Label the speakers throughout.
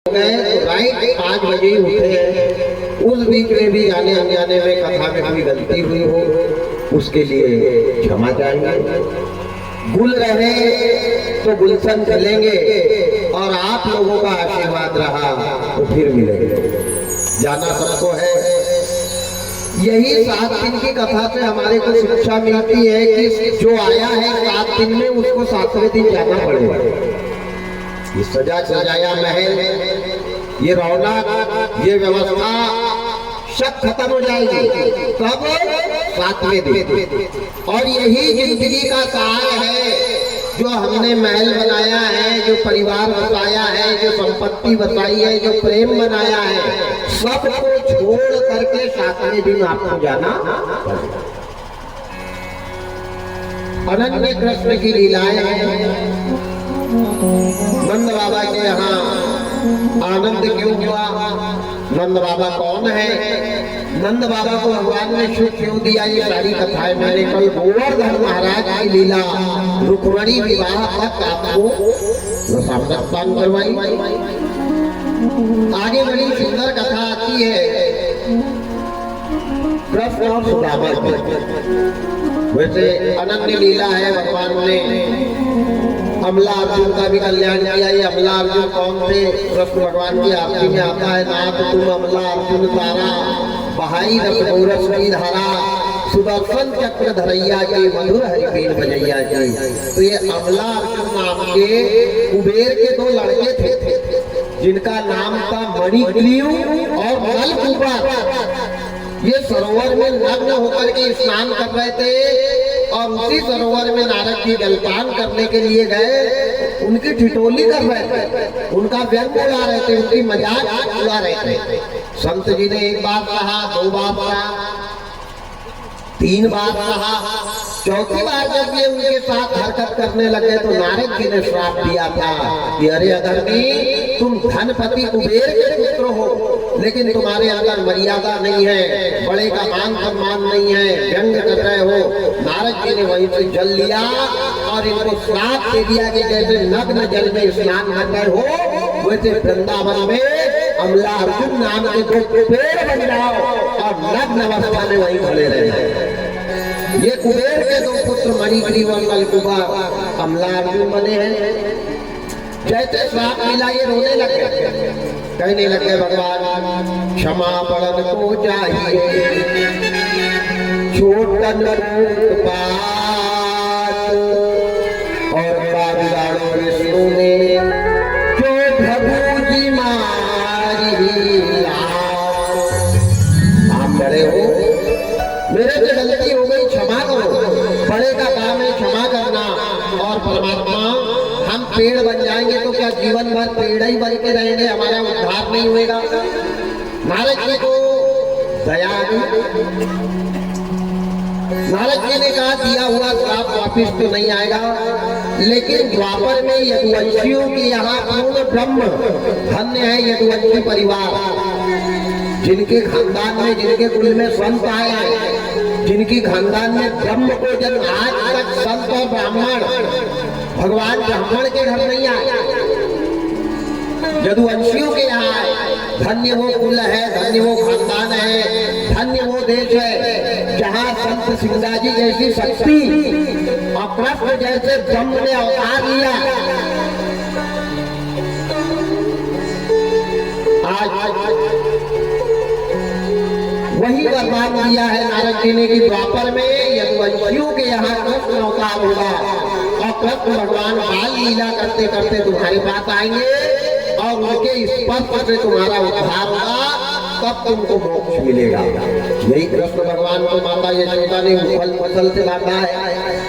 Speaker 1: गए तो राइट 5 बजे ही उठे हैं। उस बीच में भी जाने अनजाने में कथा में कोई गलती हुई हो उसके लिए क्षमा चाहिए। गुल रहे तो गुलशन खिलेंगे और आप लोगों का आशीर्वाद रहा तो फिर मिलेंगे। जाना सबको है। यही 7 दिन की कथा से हमारे को शिक्षा मिलती है कि जो आया है 7 दिन में उसको 7वें दिन जाना पड़ेगा। ये सजा सजाया महल, ये रौनक, ये व्यवस्था सब खत्म हो जाएगी कब? 7वें दिन। और यही जिंदगी का सार है। जो हमने महल बनाया है, जो परिवार बसाया है, जो संपत्ति बसाई है, जो प्रेम बनाया है, सबको छोड़ करके 7वें दिन आपको जाना। अनन्य कृष्ण की लीलाएं हैं। नंद बाबा के यहाँ आनंद क्यों हुआ? नंद बाबा कौन है? नंद बाबा को भगवान ने सुख क्यों दिया? ये सारी कथाएं मैंने कल गोवर्धन महाराज की लीला रुक्मणी विवाह तक आपको रसामृतपान करवाई। आगे बड़ी सुंदर कथा आती है कृष्ण और सुदामा की। वैसे अनन्य लीला है। भगवान ने अमला अर्जुन का भी कल्याण किया। ये अमला अर्जुन कौन थे? कृष्ण भगवान की आरती में आता है, नाथ तुम अमला अर्जुन तारा, बहाई रस गोरस की धारा, सुदर्शन चक्र धरैया के मधुर हरिपेन बजैया जी। तो ये अमला अर्जुन नाम के कुबेर के 2 लड़के थे जिनका नाम था मणिग्रीव और नलकूबर। ये सरोवर में नग्न होकर के स्नान कर रहे थे और उसी सरोवर में नारद जी जलपान करने के लिए गए। उनकी ठिठोली कर रहे थे, उनका व्यंग उड़ा रहे थे, उनकी मजाक उड़ा रहे थे। संत जी ने 1 बार कहा, 2 बार कहा, 3 बार कहा, 4थी बार जब ये उनके साथ हरकत करने लगे तो नारद जी ने श्राप दिया था कि अरे अधर्मी, तुम धनपति कुबेर के पुत्र हो लेकिन तुम्हारे अंदर मर्यादा नहीं है, बड़े का मान सम्मान नहीं है, व्यंग कर रहे हो। नारद जी ने वहीं से जल लिया और इनको श्राप दे दिया कि जैसे नग्न जल में स्नान कर रहे हो वैसे वृंदावन में अमला अर्जुन नाम के 2 कुबेर बन जाओ और नग्न अवस्था में वहीं खड़े रहे। ये कुबेर के 2 पुत्र मणिग्रीव और नलकूबर अमला अर्जुन बने हैं। जैसे श्राप मिला ये रोने लगे, कहने लगे भगवान क्षमा पड़न को चाहिए, छोटन पात और बाबुलाड़ो विष्णु ने जो प्रभु जी मारी। आप बड़े हो, मेरे से गलती हो गई, क्षमा करो। बड़े का काम है क्षमा करना। और परमात्मा हम पेड़ बन जाएंगे तो क्या जीवन भर पेड़ ही बन के रहेंगे? हमारा उद्धार नहीं होगा। नारद जी को दया आई। नारद जी ने कहा दिया हुआ श्राप वापिस तो नहीं आएगा, लेकिन द्वापर में यदुवंशियों के यहाँ पूर्ण ब्रह्म धन्य है। यदुवंशी परिवार जिनके खानदान में, जिनके कुल में संत आए हैं, जिनकी खानदान में ब्रह्म को जन्म, आज तक संत और ब्राह्मण भगवान ब्राह्मण के घर नहीं आए, यदुवंशियों के यहाँ आए। धन्य वो कुल है, धन्य वो खानदान है, धन्य वो देश है जहाँ संत सिंगाजी जैसी शक्ति और कृष्ण जैसे ब्रह्म ने अवतार लिया। आज वही वरदान दिया है नारद जी ने कि द्वापर में यदुवंशियों के यहाँ कृष्ण अवतार होगा और कृष्ण भगवान बाल लीला करते करते तुम्हारे पास आएंगे और उनके स्पर्श से तुम्हारा उद्धार होगा, तब तुमको मोक्ष मिलेगा। यही कृष्ण भगवान को माता यशोदा ने उथल पुथल से लाता है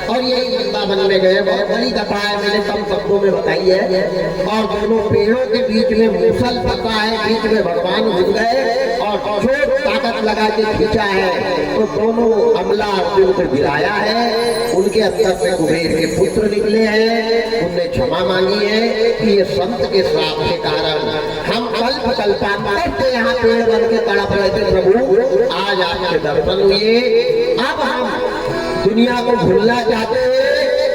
Speaker 1: और यही वृंदावन में गए। बहुत बड़ी कथा है, मैंने कम शब्दों में बताई है। और दोनों पेड़ों के बीच में मूसल फंसा है, बीच में भगवान घुस गए और चोट ताकत लगा के खींचा है तो दोनों अमला अर्जुन को गिराया है। उनके अंदर से कुबेर के पुत्र निकले हैं। उनने क्षमा मांगी है कि ये संत के श्राप के कारण हम कल्पांतर से यहाँ पेड़ बन के तड़प रहे थे, प्रभु आज आपके दर्शन हुए। अब हम दुनिया को भूलना चाहते हैं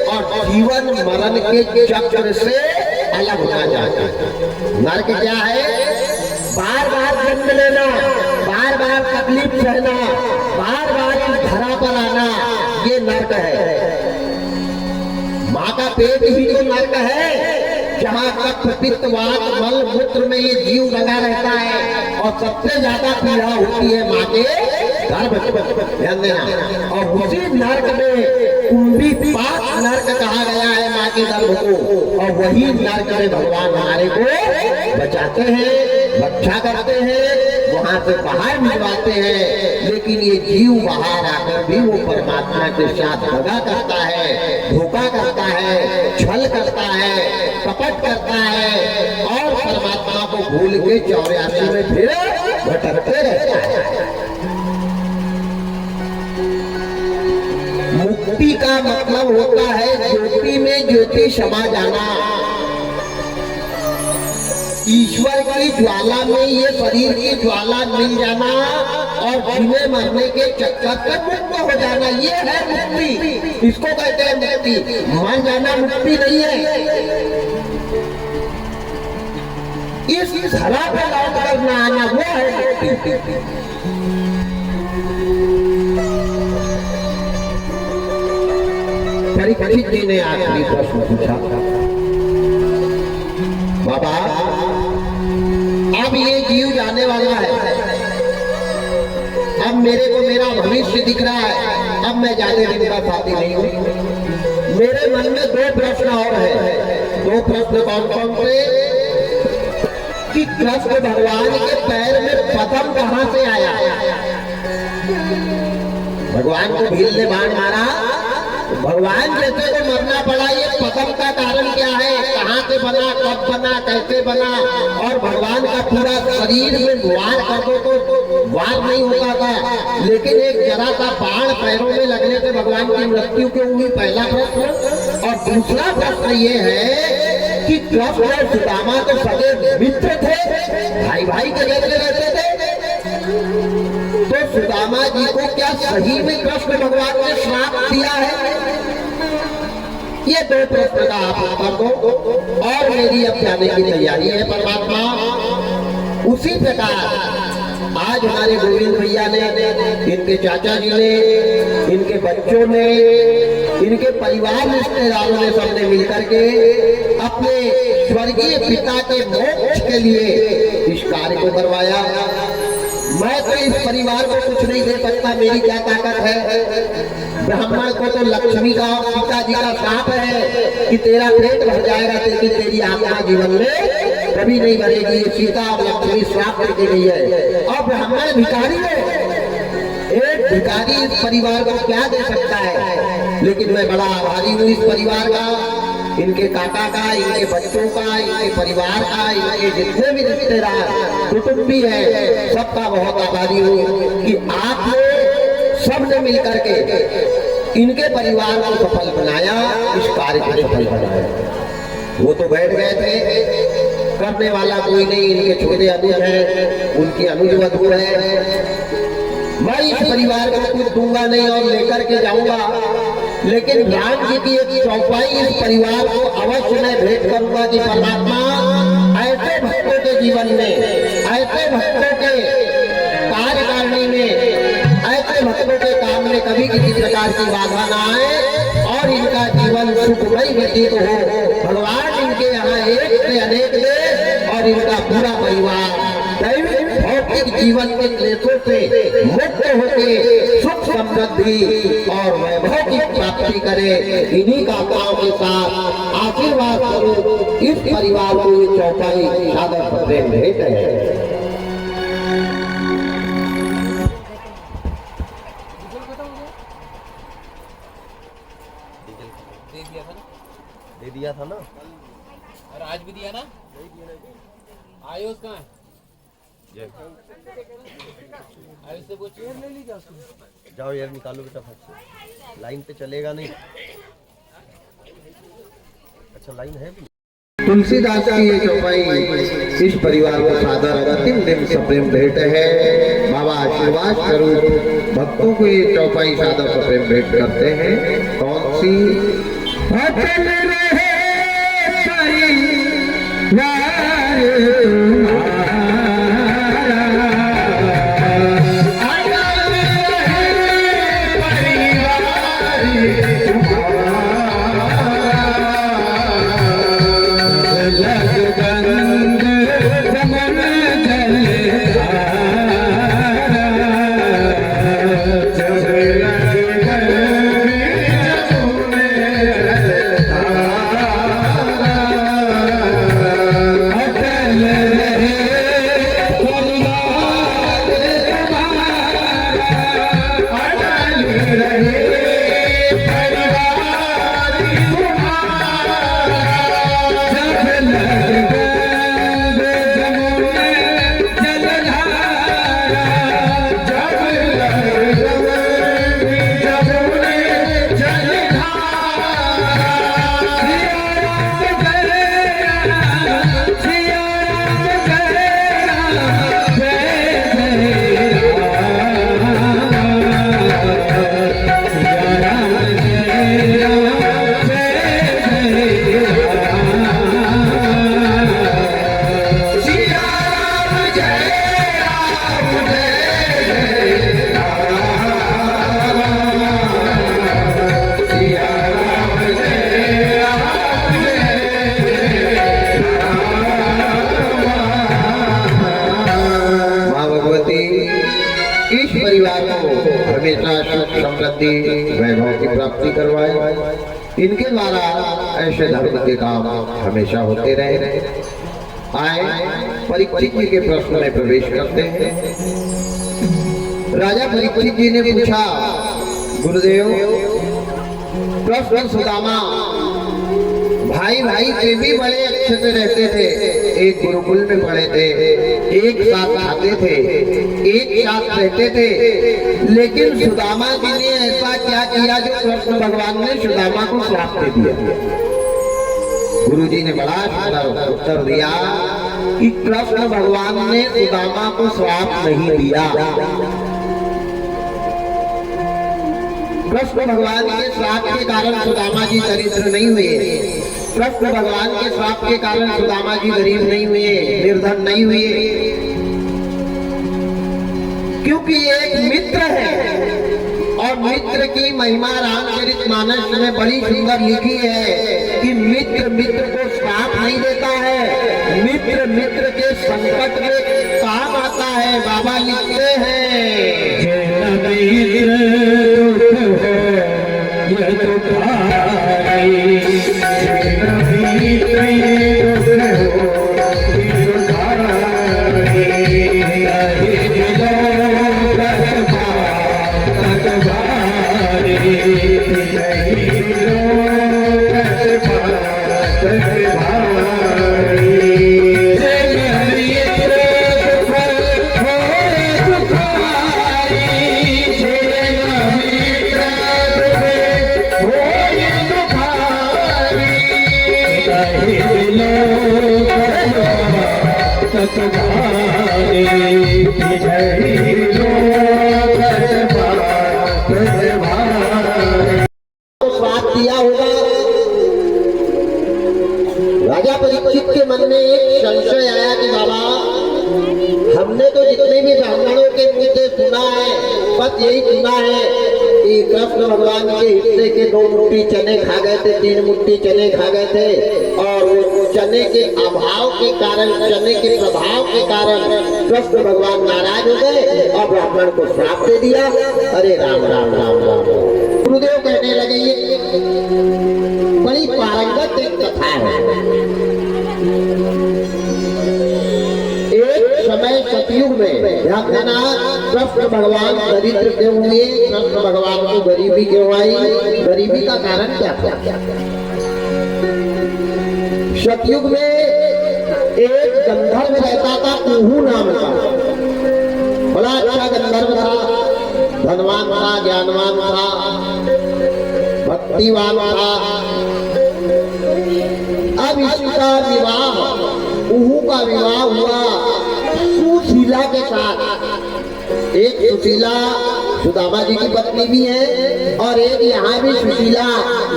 Speaker 1: और जीवन मरण के चक्र से गायब होना चाहते हैं। नर्क क्या है? बार बार जन्म लेना, बार बार तकलीफ सहना, बार बार इस धरा पर आना, ये नर्क है। माँ का पेट ही तो नर्क है, जहाँ कफ पित्त वात मल मूत्र में ये जीव लगा रहता है और सबसे ज्यादा पीड़ा होती है माँ के गर्भ। ध्यान देना। और उसी नर्क में कुंभी पाप नर्क कहा गया है माँ के गर्भ को, और वही नर्क में भगवान हमारे को बचाते हैं, रक्षा करते हैं, वहां से बाहर भिजवाते हैं। लेकिन ये जीव बाहर आकर भी वो परमात्मा के साथ दगा करता है, धोखा करता है, छल करता है, कपट करता है और परमात्मा को भूल के 84 में फिर भटकते रहता है। मुक्ति का मतलब होता है ज्योति में ज्योति समा जाना। ईश्वर की ज्वाला में ये शरीर की ज्वाला मिल जाना और जीने मरने के चक्कर से मुक्त हो जाना, ये है मुक्ति। इसको कहते हैं मुक्ति। मान जाना मुक्ति नहीं है। इस धरा पे लौट कर न आना, वो है मुक्ति। परीक्षित जी ने आखिरी प्रश्न पूछा, बाबा अब ये जीव जाने वाला है, अब मेरे को मेरा भविष्य दिख रहा है, अब मैं ज्यादा दिन का साथी नहीं हूँ। मेरे मन में दो प्रश्न और है। दो प्रश्न कौन कौन से? कि कृष्ण भगवान के पैर में पद्म कहाँ से आया? भगवान को भील ने बाण मारा, भगवान जैसे को मरना पड़ा, ये पद्म का कारण क्या है? कहाँ से बना, कब बना, कैसे बना? और भगवान का पूरा शरीर में वार कर दो तो वार नहीं होता था, लेकिन एक जरा सा बाण पैरों में लगने से भगवान की मृत्यु क्यों हुई? पहला प्रश्न। और दूसरा प्रश्न ये है कि कृष्ण और सुदामा तो सगे मित्र थे, भाई भाई के जैसे रहते थे, तो सुदामा जी को क्या सही में कृष्ण भगवान ने श्राप दिया है? ये दो प्रश्न का आप उत्तर दो और मेरी अब जाने की तैयारी है परमात्मा। उसी प्रकार आज हमारे गोविंद भैया ने, इनके चाचा जी ने, इनके बच्चों ने, इनके परिवार रिश्तेदारों ने सबने मिलकर के अपने स्वर्गीय पिता के मोक्ष के लिए इस कार्य को करवाया। मैं तो इस परिवार को कुछ नहीं दे सकता, मेरी क्या ताकत है? ब्राह्मण को तो लक्ष्मी का और पिताजी का श्राप है कि तेरा पेट भर जाएगा, तेरी आत्मा जीवन में कभी नहीं भरेगी। ये सीता और लक्ष्मी श्राप करके गई है। और ब्राह्मण भिखारी है, एक भिखारी इस परिवार को क्या दे सकता है? लेकिन मैं बड़ा आभारी हूँ इस परिवार का, इनके काका का, इनके बच्चों का, इनके परिवार का, इनके जितने भी रिश्तेदार कुटुंबी है, सबका बहुत आभारी हूँ कि आपने सबने मिलकर के इनके परिवार को सफल बनाया, इस कार्य को सफल बनाया। वो तो बैठ गए थे, करने वाला कोई नहीं, इनके छोटे अनुज है, उनकी अनुज वधू है। मैं इस परिवार को कुछ दूंगा नहीं और लेकर के जाऊंगा, लेकिन ज्ञान जी की एक चौपाई इस परिवार को अवश्य मैं भेंट करूंगा कि परमात्मा ऐसे भक्तों के जीवन में, ऐसे भक्तों के कार्य करने में, ऐसे भक्तों के काम में कभी किसी प्रकार की बाधा ना आए और इनका जीवन सुखमय व्यतीत हो। भगवान इनके यहाँ एक से अनेक दे और इनका पूरा परिवार दैविक भौतिक जीवन के क्लेशों से मुक्त होकर सुख समृद्धि और वैभव की प्राप्ति करे। इन्हीं कामनाओं के साथ आशीर्वाद करो इस परिवार को ये चौपाई सादर प्रेम भेंट है। दे दिया था ना,
Speaker 2: और आज भी दिया ना? आयुष कहाँ है? आयुष से पूछ, ले ली क्या उसको?
Speaker 1: जाओ यार निकालो बेटा फट से, लाइन पे चलेगा नहीं। अच्छा लाइन है भी। तुलसीदास की ये चौपाई इस परिवार को सादर अंतिम दिन सप्रेम भेंट है। बाबा आशीर्वाद स्वरूप भक्तों को ये चौपाई सादर सप्रेम भेंट करते हैं। कौन सी? अचल रहे वैभव की प्राप्ति करवाए, इनके द्वारा ऐसे धर्म के काम हमेशा होते रहे। आए परीक्षित जी के प्रश्न में प्रवेश करते हैं। राजा परीक्षित जी ने पूछा, गुरुदेव प्रश्न सुदामा भाई भाई के भी बड़े अच्छे से रहते थे, एक गुरुकुल में पढ़े थे, एक साथ खाते थे, एक साथ रहते थे, लेकिन सुदामा जी ने ऐसा क्या किया जो कृष्ण भगवान ने सुदामा को श्राप दे दिया। गुरु जी ने बड़ा सुंदर उत्तर दिया कि कृष्ण भगवान ने सुदामा को श्राप नहीं दिया। कृष्ण भगवान के श्राप के कारण सुदामा जी दरिद्र नहीं हुए, कृष्ण भगवान के श्राप के कारण सुदामा जी गरीब नहीं हुए, निर्धन नहीं हुए, क्योंकि ये एक मित्र है और मित्र की महिमा रामचरितमानस में बड़ी सुंदर लिखी है कि मित्र मित्र को श्राप नहीं देता है, मित्र मित्र के संकट में काम आता है। बाबा लिखते हैं, दिया होगा। राजा परीक्षित के मन में एक संशय आया कि बाबा हमने तो जितने भी ब्राह्मणों के मुंह से सुना है, बस यही सुना है कि कृष्ण भगवान के हिस्से के 2 मुट्ठी चने खा गए थे, 3 मुट्ठी चने खा गए थे, और चने के अभाव के कारण, चने के प्रभाव के कारण कृष्ण भगवान नाराज हो गए और ब्राह्मण को श्राप दे दिया। अरे राम राम राम राम। गुरुदेव कहने लगे ये बड़ी पारंगत एक कथा है। एक समय सतयुग में ध्यान देना, कृष्ण भगवान दरिद्र क्यों हुए, कृष्ण भगवान को गरीबी क्यों आई, गरीबी का कारण क्या था। सतयुग में एक गंधर्व रहता था, कुहू नाम का, बड़ा अच्छा गंधर्व था, धनवान था, ज्ञानवान था, भक्तिवान था। अब इसका विवाह, कुहू का विवाह हुआ सुशीला के साथ। एक सुशीला सुदामा जी की पत्नी भी है और एक यहाँ भी सुशीला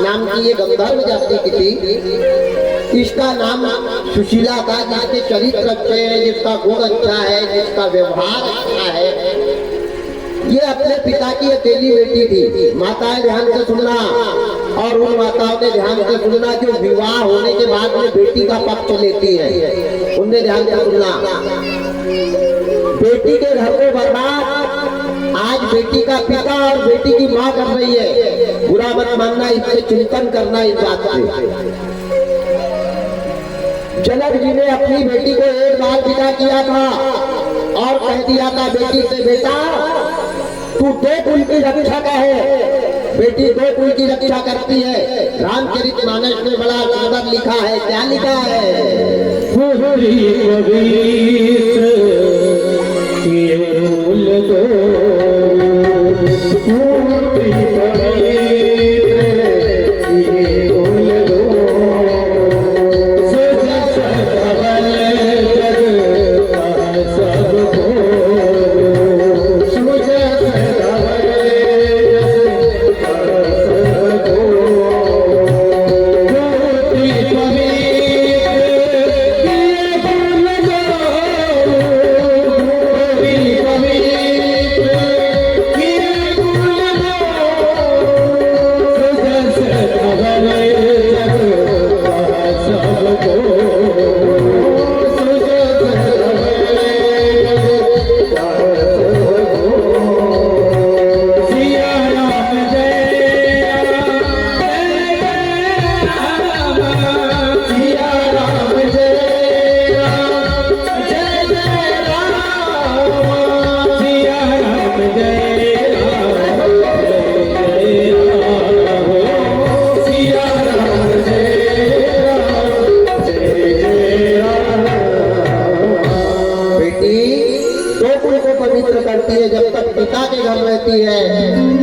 Speaker 1: नाम की एक गंधर्व जाति की थी। इसका नाम सुशीला का जिसके चरित्र अच्छे हैं, जिसका गुण अच्छा है, जिसका व्यवहार अच्छा है। ये अपने पिता की अकेली बेटी थी। माताएं ध्यान से सुनना, और उन माताओं ने ध्यान से सुनना जो विवाह होने के बाद में बेटी का पक्ष लेती है, उनने ध्यान से सुनना। बेटी के घर को बर्बाद आज बेटी का पिता और बेटी की माँ कर रही है। बुरा मत मानना, इससे चिंतन करना इस बात से। जनक जी ने अपनी बेटी को एक बार विदा किया था और कह दिया था बेटी से, बेटा तू 2 कुल की रक्षा का है। बेटी 2 कुल की रक्षा करती है। रामचरितमानस में बड़ा सुंदर लिखा है। क्या लिखा है?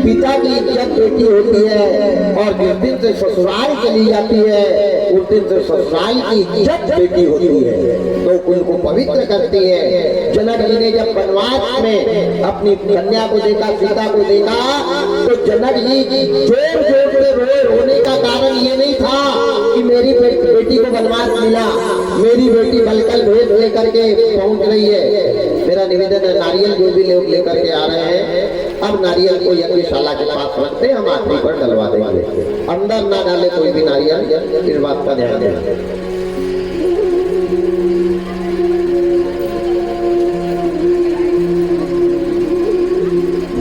Speaker 1: पिता की इज्जत बेटी होती है, और जिस दिन से ससुराल चली जाती है उस दिन से ससुराल की इज्जत बेटी होती है, तो उनको पवित्र करती है। जनक जी ने जब वनवास में अपनी कन्या को देखा, सीता को देखा, तो जनक जी जोर जोर से रोए। रोने का कारण ये नहीं था कि मेरी बेटी को वनवास मिला, मेरी बेटी बलकल भेद लेकर के पहुंच रही है। मेरा निवेदन है, नारियल जो भी लोग लेकर के आ रहे हैं, अब नारियल को यज्ञशाला के पास रखते हैं, हम आखिरी पर डलवा देंगे। अंदर ना डाले कोई भी नारियल, इस बात का ध्यान दें।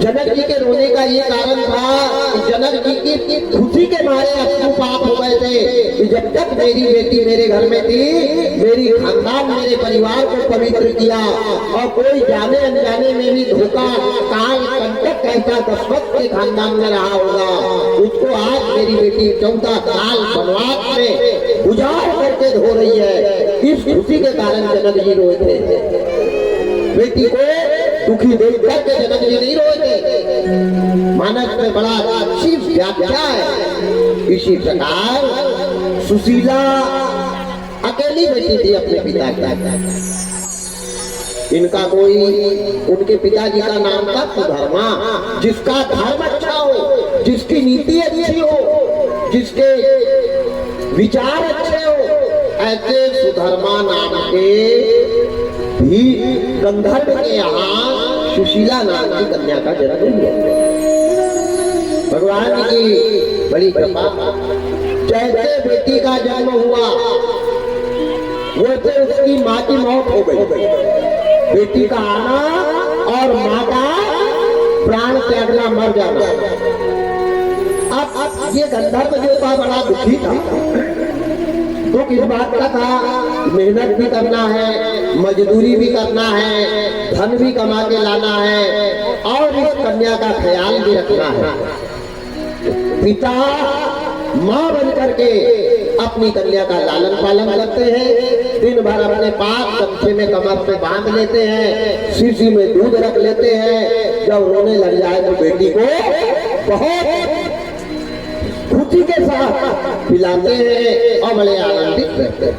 Speaker 1: जनक जी के रोने का ये कारण था कि जनक जी की खुशी के मारे अश्रुपात हो गए थे कि जब तक मेरी बेटी मेरे घर में थी, मेरी खानदान मेरे परिवार को पवित्र किया, और कोई जाने अनजाने में भी धोखा काल कंटक ऐसा दशरथ के खानदान में रहा होगा, उसको आज मेरी बेटी 14 साल वनवास में उजाड़ करके धो रही है। इस खुशी के कारण जनक जी रोए थे। बेटी को दुखी देख करके जनक जी नहीं रोए थे। मानस में बड़ा अच्छी व्याख्या है। इसी प्रकार सुशीला अकेली बेटी थी अपने पिता की। इनका कोई, उनके पिताजी का नाम था सुधर्मा, जिसका धर्म अच्छा हो, जिसकी नीति अच्छी हो, जिसके विचार अच्छे हो, ऐसे सुधर्मा नाम के भी गंधर्व के यहाँ सुशीला नाम की कन्या का जन्म हुआ। भगवान की बड़ी कृपा, जैसे बेटी का जन्म हुआ वैसे उसकी माँ की मौत हो गई। बेटी का आना और माँ का प्राण त्यागना, मर जाना। अब ये गंधर्व जो था बड़ा दुखी था। दुख इस बात का था, मेहनत भी करना है, मजदूरी भी करना है, धन भी कमा के लाना है, और इस कन्या का ख्याल भी रखना है। पिता माँ बन करके अपनी कन्या का लालन पालन करते हैं। दिन भर अपने पास गमछे में कमर पे बांध लेते हैं, शीशी में दूध रख लेते हैं। जब रोने लग जाए तो बेटी को बहुत खुशी के साथ पिलाते हैं और बड़े आनंदित रहते हैं।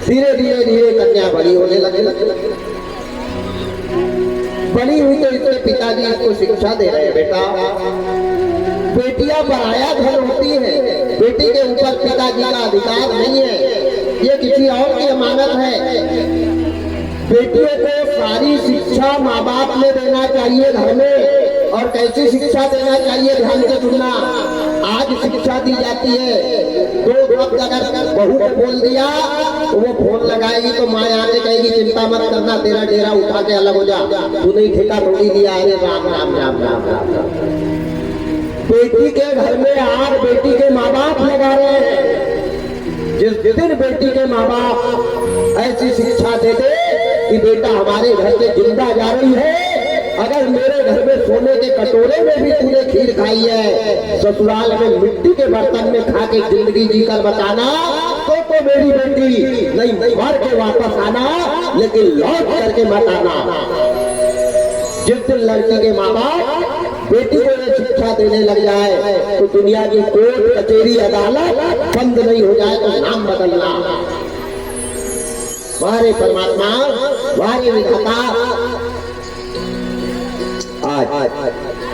Speaker 1: धीरे धीरे धीरे कन्या बड़ी होने लगे। बड़ी हुई तो इसके पिताजी इसको शिक्षा दे रहे हैं, बेटा बेटियां पराया धन होती है, बेटी के ऊपर पिताजी का अधिकार नहीं है, ये किसी और की अमानत है। बेटियों को सारी शिक्षा माँ बाप ने देना चाहिए घर में, और कैसी शिक्षा देना चाहिए ध्यान से सुनना। आज शिक्षा दी जाती है, दो शब्द अगर बहू को बोल दिया तो वो फोन लगाएगी तो माँ आके कहेगी चिंता मत करना, तेरा डेरा उठा के अलग हो जा, तूने ठेका थोड़ी दिया है। राम राम राम राम राम। बेटी के घर में आग बेटी के माँ बाप लगा रहे हैं। जिस दिन बेटी के माँ बाप ऐसी शिक्षा दे दे कि बेटा हमारे घर से जिंदा जा रही है, अगर मेरे घर में सोने के कटोरे में भी तूने खीर खाई है, ससुराल में मिट्टी के बर्तन में खा के जिंदगी जीकर बताना, तो मेरी बेटी नहीं मर के वापस आना, लेकिन लौट करके मत आना। जिस दिन लड़की के माँ बाप बेटी को ये शिक्षा देने लग जाए तो दुनिया की कोर्ट कचहरी अदालत बंद नहीं हो जाए तो नाम बदलना। वारे परमात्मा, वारे विधाता, आज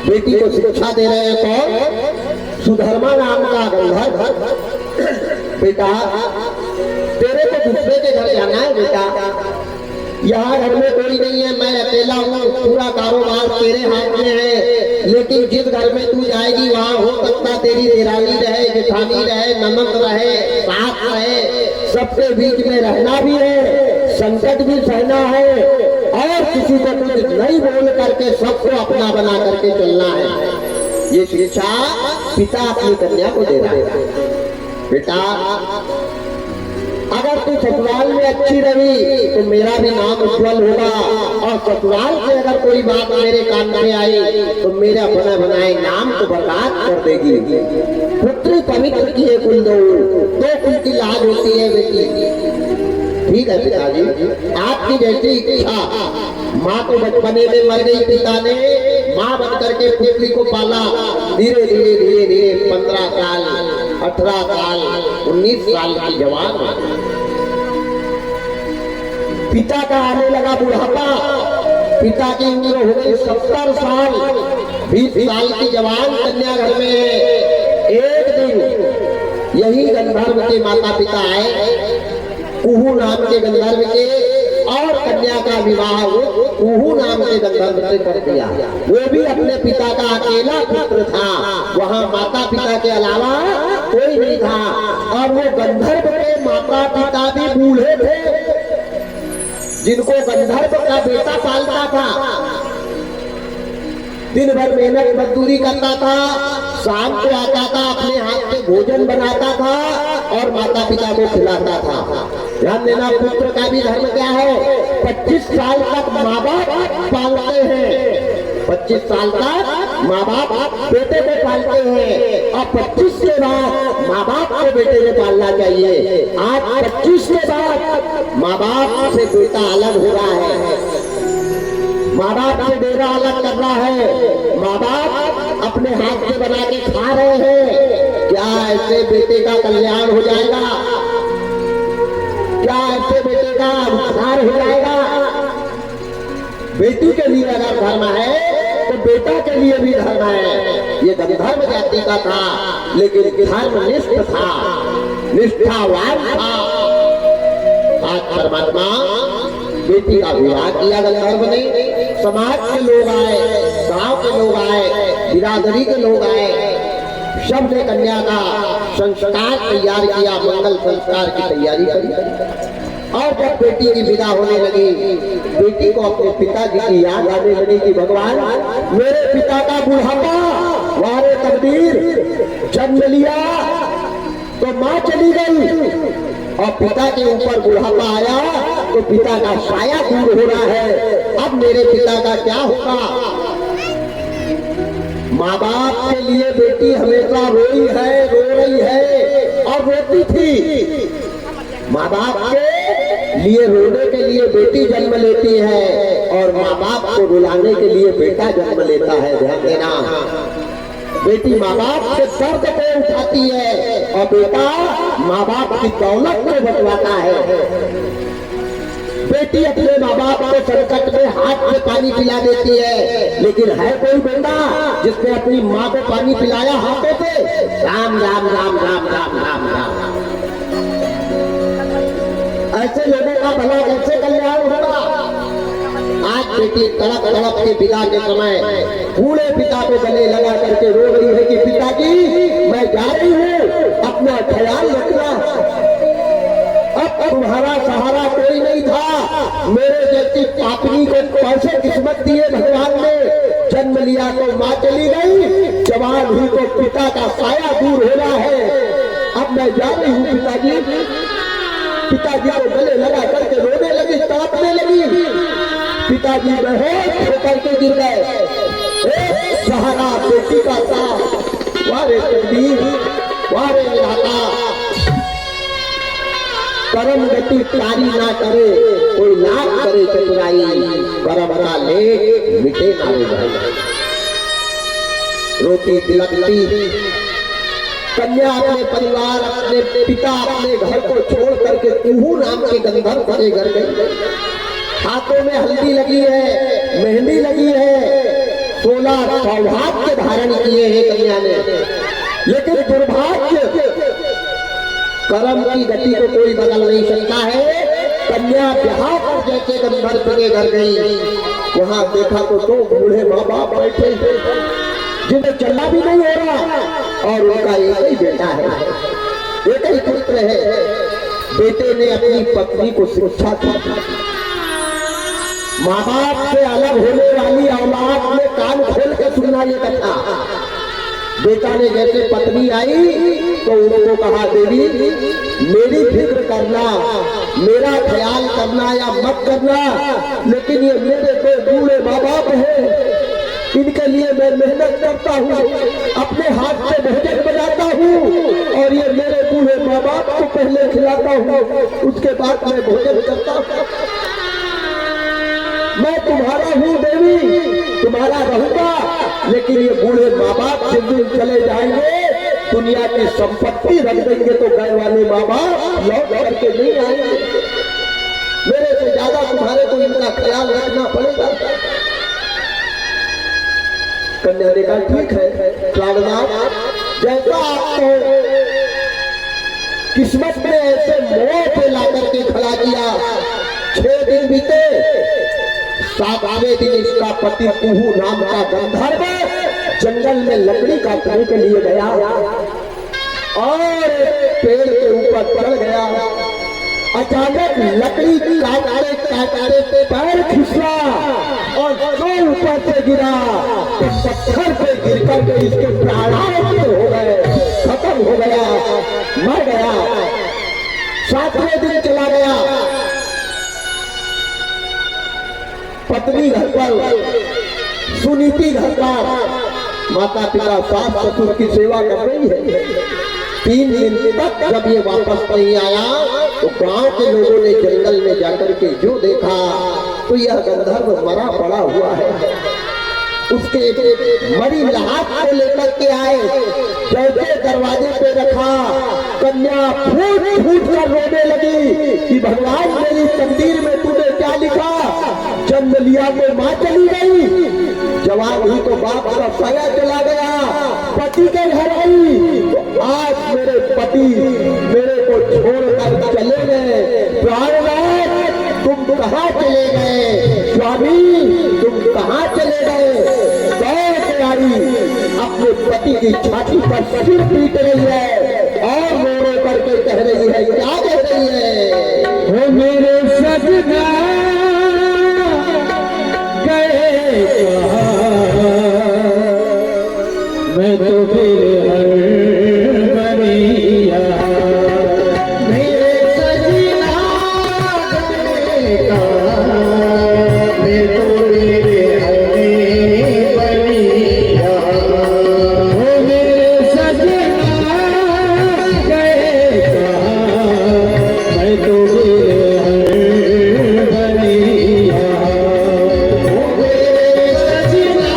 Speaker 1: बेटी को शिक्षा दे रहे हैं कौन? सुधर्मा नाम का गंधर्व। बेटा तेरे को दूसरे के घर जाना है बेटा, यहाँ घर में कोई नहीं है, मैं अकेला हूँ, पूरा कारोबार तेरे हाथ में है, लेकिन जिस घर में तू जाएगी वहाँ हो सकता तेरी देरानी रहे, जेठानी रहे, ननद रहे, सास रहे, सबके बीच में रहना भी है, संकट भी सहना है, और किसी को कुछ नहीं बोल करके सबको अपना बना करके चलना है। ये शिक्षा पिता अपनी कन्या को दे रहा है। बेटा अगर तू ससुराल में अच्छी रही तो मेरा भी नाम उज्जवल होगा, और ससुराल से अगर कोई बात मेरे कान में आई तो मेरा बना बनाए नाम को बर्बाद कर देगी। पुत्री पवित्र की है कुल दो कुल की लाज होती है बेटी। ठीक है पिताजी, आपकी जैसी इच्छा। माँ तो बचपने में मर गई, पिता ने माँ बन करके पुत्री को पाला, धीरे धीरे धीरे धीरे 15 साल, 18 साल, 19 साल की जवान पिता का आने लगा बुढ़ापा, पिता की उम्र हो गई 70 साल, 20 साल की जवान कन्या घर में है। एक दिन यही गंधर्व के माता पिता आए, कुहू नाम के गंधर्व के, और कन्या का विवाह कुहू नाम के गंधर्व से कर दिया। वो भी अपने पिता का अकेला पुत्र था, वहाँ माता पिता के अलावा कोई नहीं था, और वो गंधर्व के माता पिता भी बूढ़े थे, जिनको गंधर्व का बेटा पालता था। दिन भर मेहनत मजदूरी करता था, शाम को आता था, अपने हाथ से भोजन बनाता था और माता पिता को खिलाता था। ध्यान देना, पुत्र का भी धर्म क्या है? 25 साल तक माँ बाप पालते हैं, 25 साल तक माँ बाप बेटे को पालते हैं, और 25 के बाद माँ बाप को बेटे ने पालना चाहिए। आज 25 के बाद माँ बाप से बेटा अलग हो रहा है, माँ बाप से डेरा अलग कर रहा है, माँ बाप अपने हाथ से बना के खा रहे हैं। क्या ऐसे बेटे का कल्याण हो जाएगा? क्या ऐसे बेटे का उद्धार हो जाएगा? बेटी के लिए अगर धर्म है तो बेटा के लिए भी धर्म है। ये गंधर्व जाति का था, लेकिन धर्मनिष्ठ था, निष्ठावान था। आज परमात्मा बेटी का विवाह किया गंधर्व ने, समाज के लोग आए, गांव के लोग आए, बिरादरी के लोग आए, सब ने कन्या का संस्कार तैयार किया, मंगल संस्कार की तैयारी करी। और जब बेटी की विदा होने लगी, बेटी को अपने पिताजी की याद आने लगी कि भगवान मेरे पिता का बुढ़ापा, वारे तकदीर, जन्म लिया तो माँ चली गई, और पिता के ऊपर बुढ़ापा आया तो पिता का साया दूर हो रहा है। अब मेरे पिता का क्या होगा? माँ बाप के लिए बेटी हमेशा रोई है, रो रही है और रोती थी। माँ बाप के लिए रोने के लिए बेटी जन्म लेती है, और माँ बाप को रुलाने के लिए बेटा जन्म लेता है। ध्यान देना, बेटी माँ बाप के दर्द को उठाती है, और बेटा माँ बाप की दौलत को बटवाता है। बेटी बेटी अपने माँ बाप को संकट में हाथ में पानी पिला देती है, लेकिन है कोई बेटा जिसने अपनी माँ को पानी पिलाया हाथों से? राम राम राम राम राम राम राम। ऐसे लोगों का भला कैसे कल्याण होगा? आज बेटी तड़प तड़प के विदा के समय बूढ़े पिता को गले लगा करके रो रही है कि पिताजी मैं जा रही हूँ, अपना ख्याल रखना। अब तुम्हारा सहारा कोई नहीं था, मेरे जैसी पापनी को कैसे किस्मत दिए भगवान ने, जन्म लिया तो माँ चली गई, जवान हुई तो पिता का साया दूर हो रहा है। अब मैं जा रही हूँ पिताजी। पिताजी को गले लगा करके रोने लगी, तड़पने लगी। पिताजी बेहोश होकर के गिर गए। सहारा बेटी का साथ, वारे तकदीर, वारे विधाता, परम गति प्यारी ना करे, कोई लाख करे चतुराई, बड़ा ले मिटे ना रे भाई। रोटी तिलकती कन्या अपने परिवार, अपने पिता, अपने घर को छोड़ करके कुहू नाम के गंधर्व के घर गई। हाथों में हल्दी लगी है, मेहंदी लगी है, 16 सौभाग्य धारण किए हैं कन्या ने, लेकिन दुर्भाग्य कर्म की गति को कोई बदल नहीं सकता है। कन्या ब्याह पर जैसे गंधर्व के घर गई, वहां देखा तो 2 बूढ़े माँ बाप बैठे जिन्हें चलना भी नहीं हो रहा, और उनका एक ही बेटा है, एक ही पुत्र है। बेटे ने अपनी पत्नी को शिक्षा दी। माँ बाप से अलग होने वाली औलाद में कान खोल के सुनना ये कथा। बेटा ने जैसे पत्नी आई तो उनको कहा देवी मेरी फिक्र करना, मेरा ख्याल करना या मत करना, लेकिन ये मेरे 2 बूढ़े माँ बाप हैं, इनके लिए मैं मेहनत करता हूँ, अपने हाथ से भोजन बनाता हूँ, और ये मेरे बूढ़े माँ बाप को पहले खिलाता हूँ, उसके बाद मैं भोजन करता हूँ। मैं तुम्हारा हूँ देवी, तुम्हारा रहूंगा, लेकिन ये बूढ़े माँ बाप जिस दिन चले जाएंगे, दुनिया की संपत्ति रख देंगे तो घर वाले माँ बाप लौट करके नहीं आएंगे। मेरे से ज्यादा तुम्हारे को इनका ख्याल रखना पड़ेगा। कन्या ने कहा ठीक है प्राणनाथ, जैसा आपको किस्मत में ऐसे मोह पे ला करके खड़ा किया। 6 दिन बीते, 7वें दिन इसका पति कुहू नाम का गंधर्व जंगल में लकड़ी काटने के लिए गया और पेड़ के ऊपर चढ़ गया। अचानक लकड़ी काटते पे पैर फिसला और जो ऊपर से गिरा तो पत्थर पे गिर करके इसके प्राणांत हो गए, खत्म हो गया, मर गया। 7वें दिन चला गया, पत्नी घर पर, सुनीति घर पर, माता पिता सास ससुर की सेवा कर रही है। 3 दिन तक जब ये वापस नहीं आया तो गांव के लोगों ने जंगल में जाकर के जो देखा तो यह गंधर्व मरा पड़ा हुआ है। उसके मरी लाश को लेकर के आए, जैसे दरवाजे पे रखा, कन्या फूट फूट कर रोने लगी कि भगवान मेरी तकदीर में तूने क्या लिखा, जन्म लिया तो माँ चली गई, जवान हुई तो बाप का साया चला गया, पति के घर आई तो आज मेरे पति मेरे को छोड़कर चले गए। प्राणनाथ तुम कहाँ चले गए, स्वामी तुम कहाँ चले गए। दौड़ के आई, अपने पति की छाती पर सिर पीट रही है और रो रो करके कह रही है, क्या कह रही है, वो मेरे सजना गए मैं तो फिर हर बनिया, मेरे सजना गए मैं तो फिर हर बनिया, वो मेरे सजना गए मैं तो फिर हर बनिया, वो मेरे सजना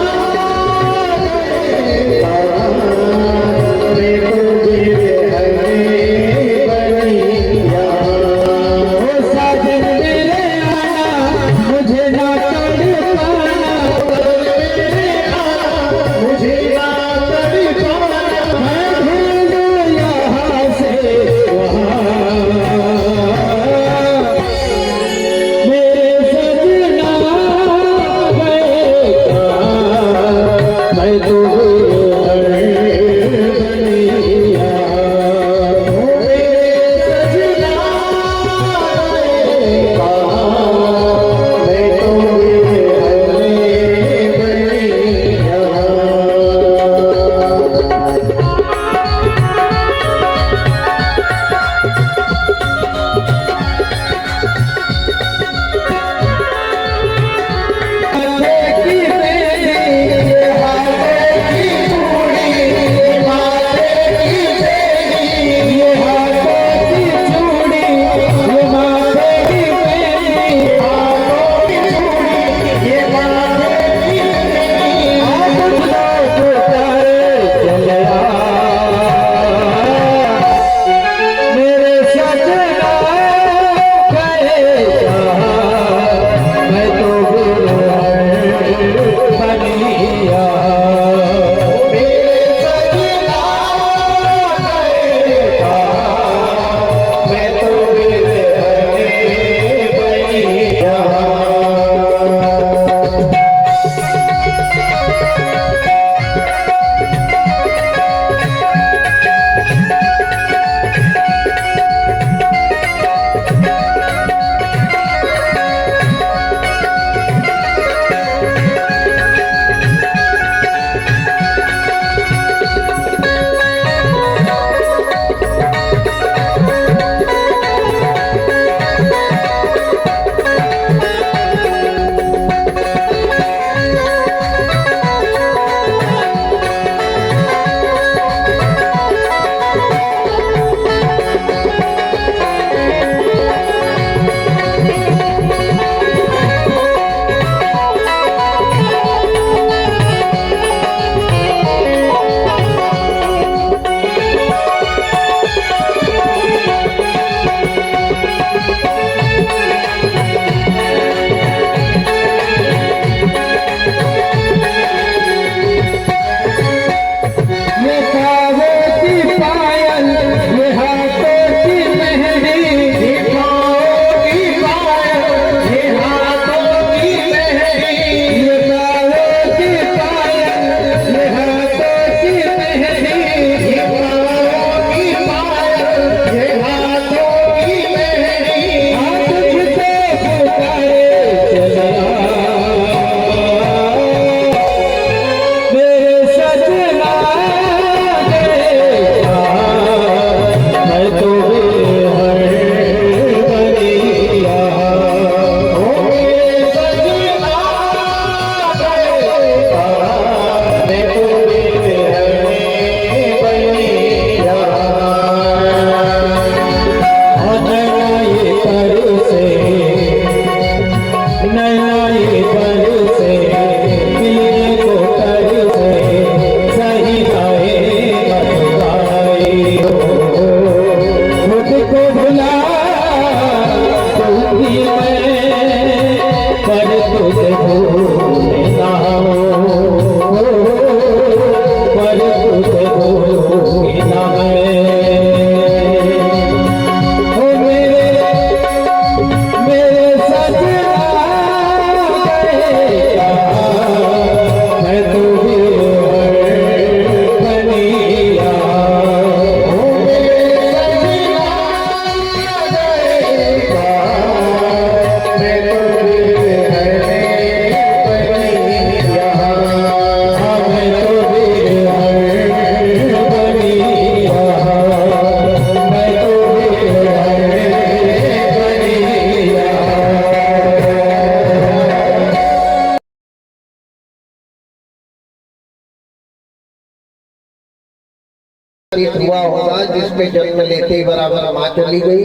Speaker 1: हुआ होगा जिसमें जन्म लेते ही बराबर माँ चली गई,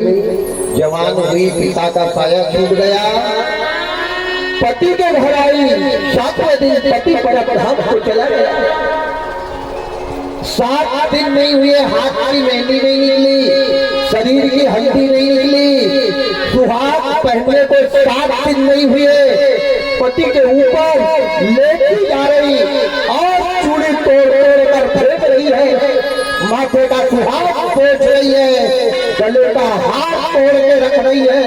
Speaker 1: जवान हुई, पिता का साया छूट गया, पति के घर आई, 7वें दिन पति परम को चला गया। 7 दिन नहीं हुए, हाथ की मेहंदी नहीं निकली, शरीर की हल्दी नहीं निकली, सुहाग पहनने को 7 दिन नहीं हुए, पति के ऊपर लेटी जा रही और चूड़ी तोड़ तोड़ कर फेंक रही है, माथे का सुहाग पोंछ रही है, गले का हाथ तोड़ के रख रही है,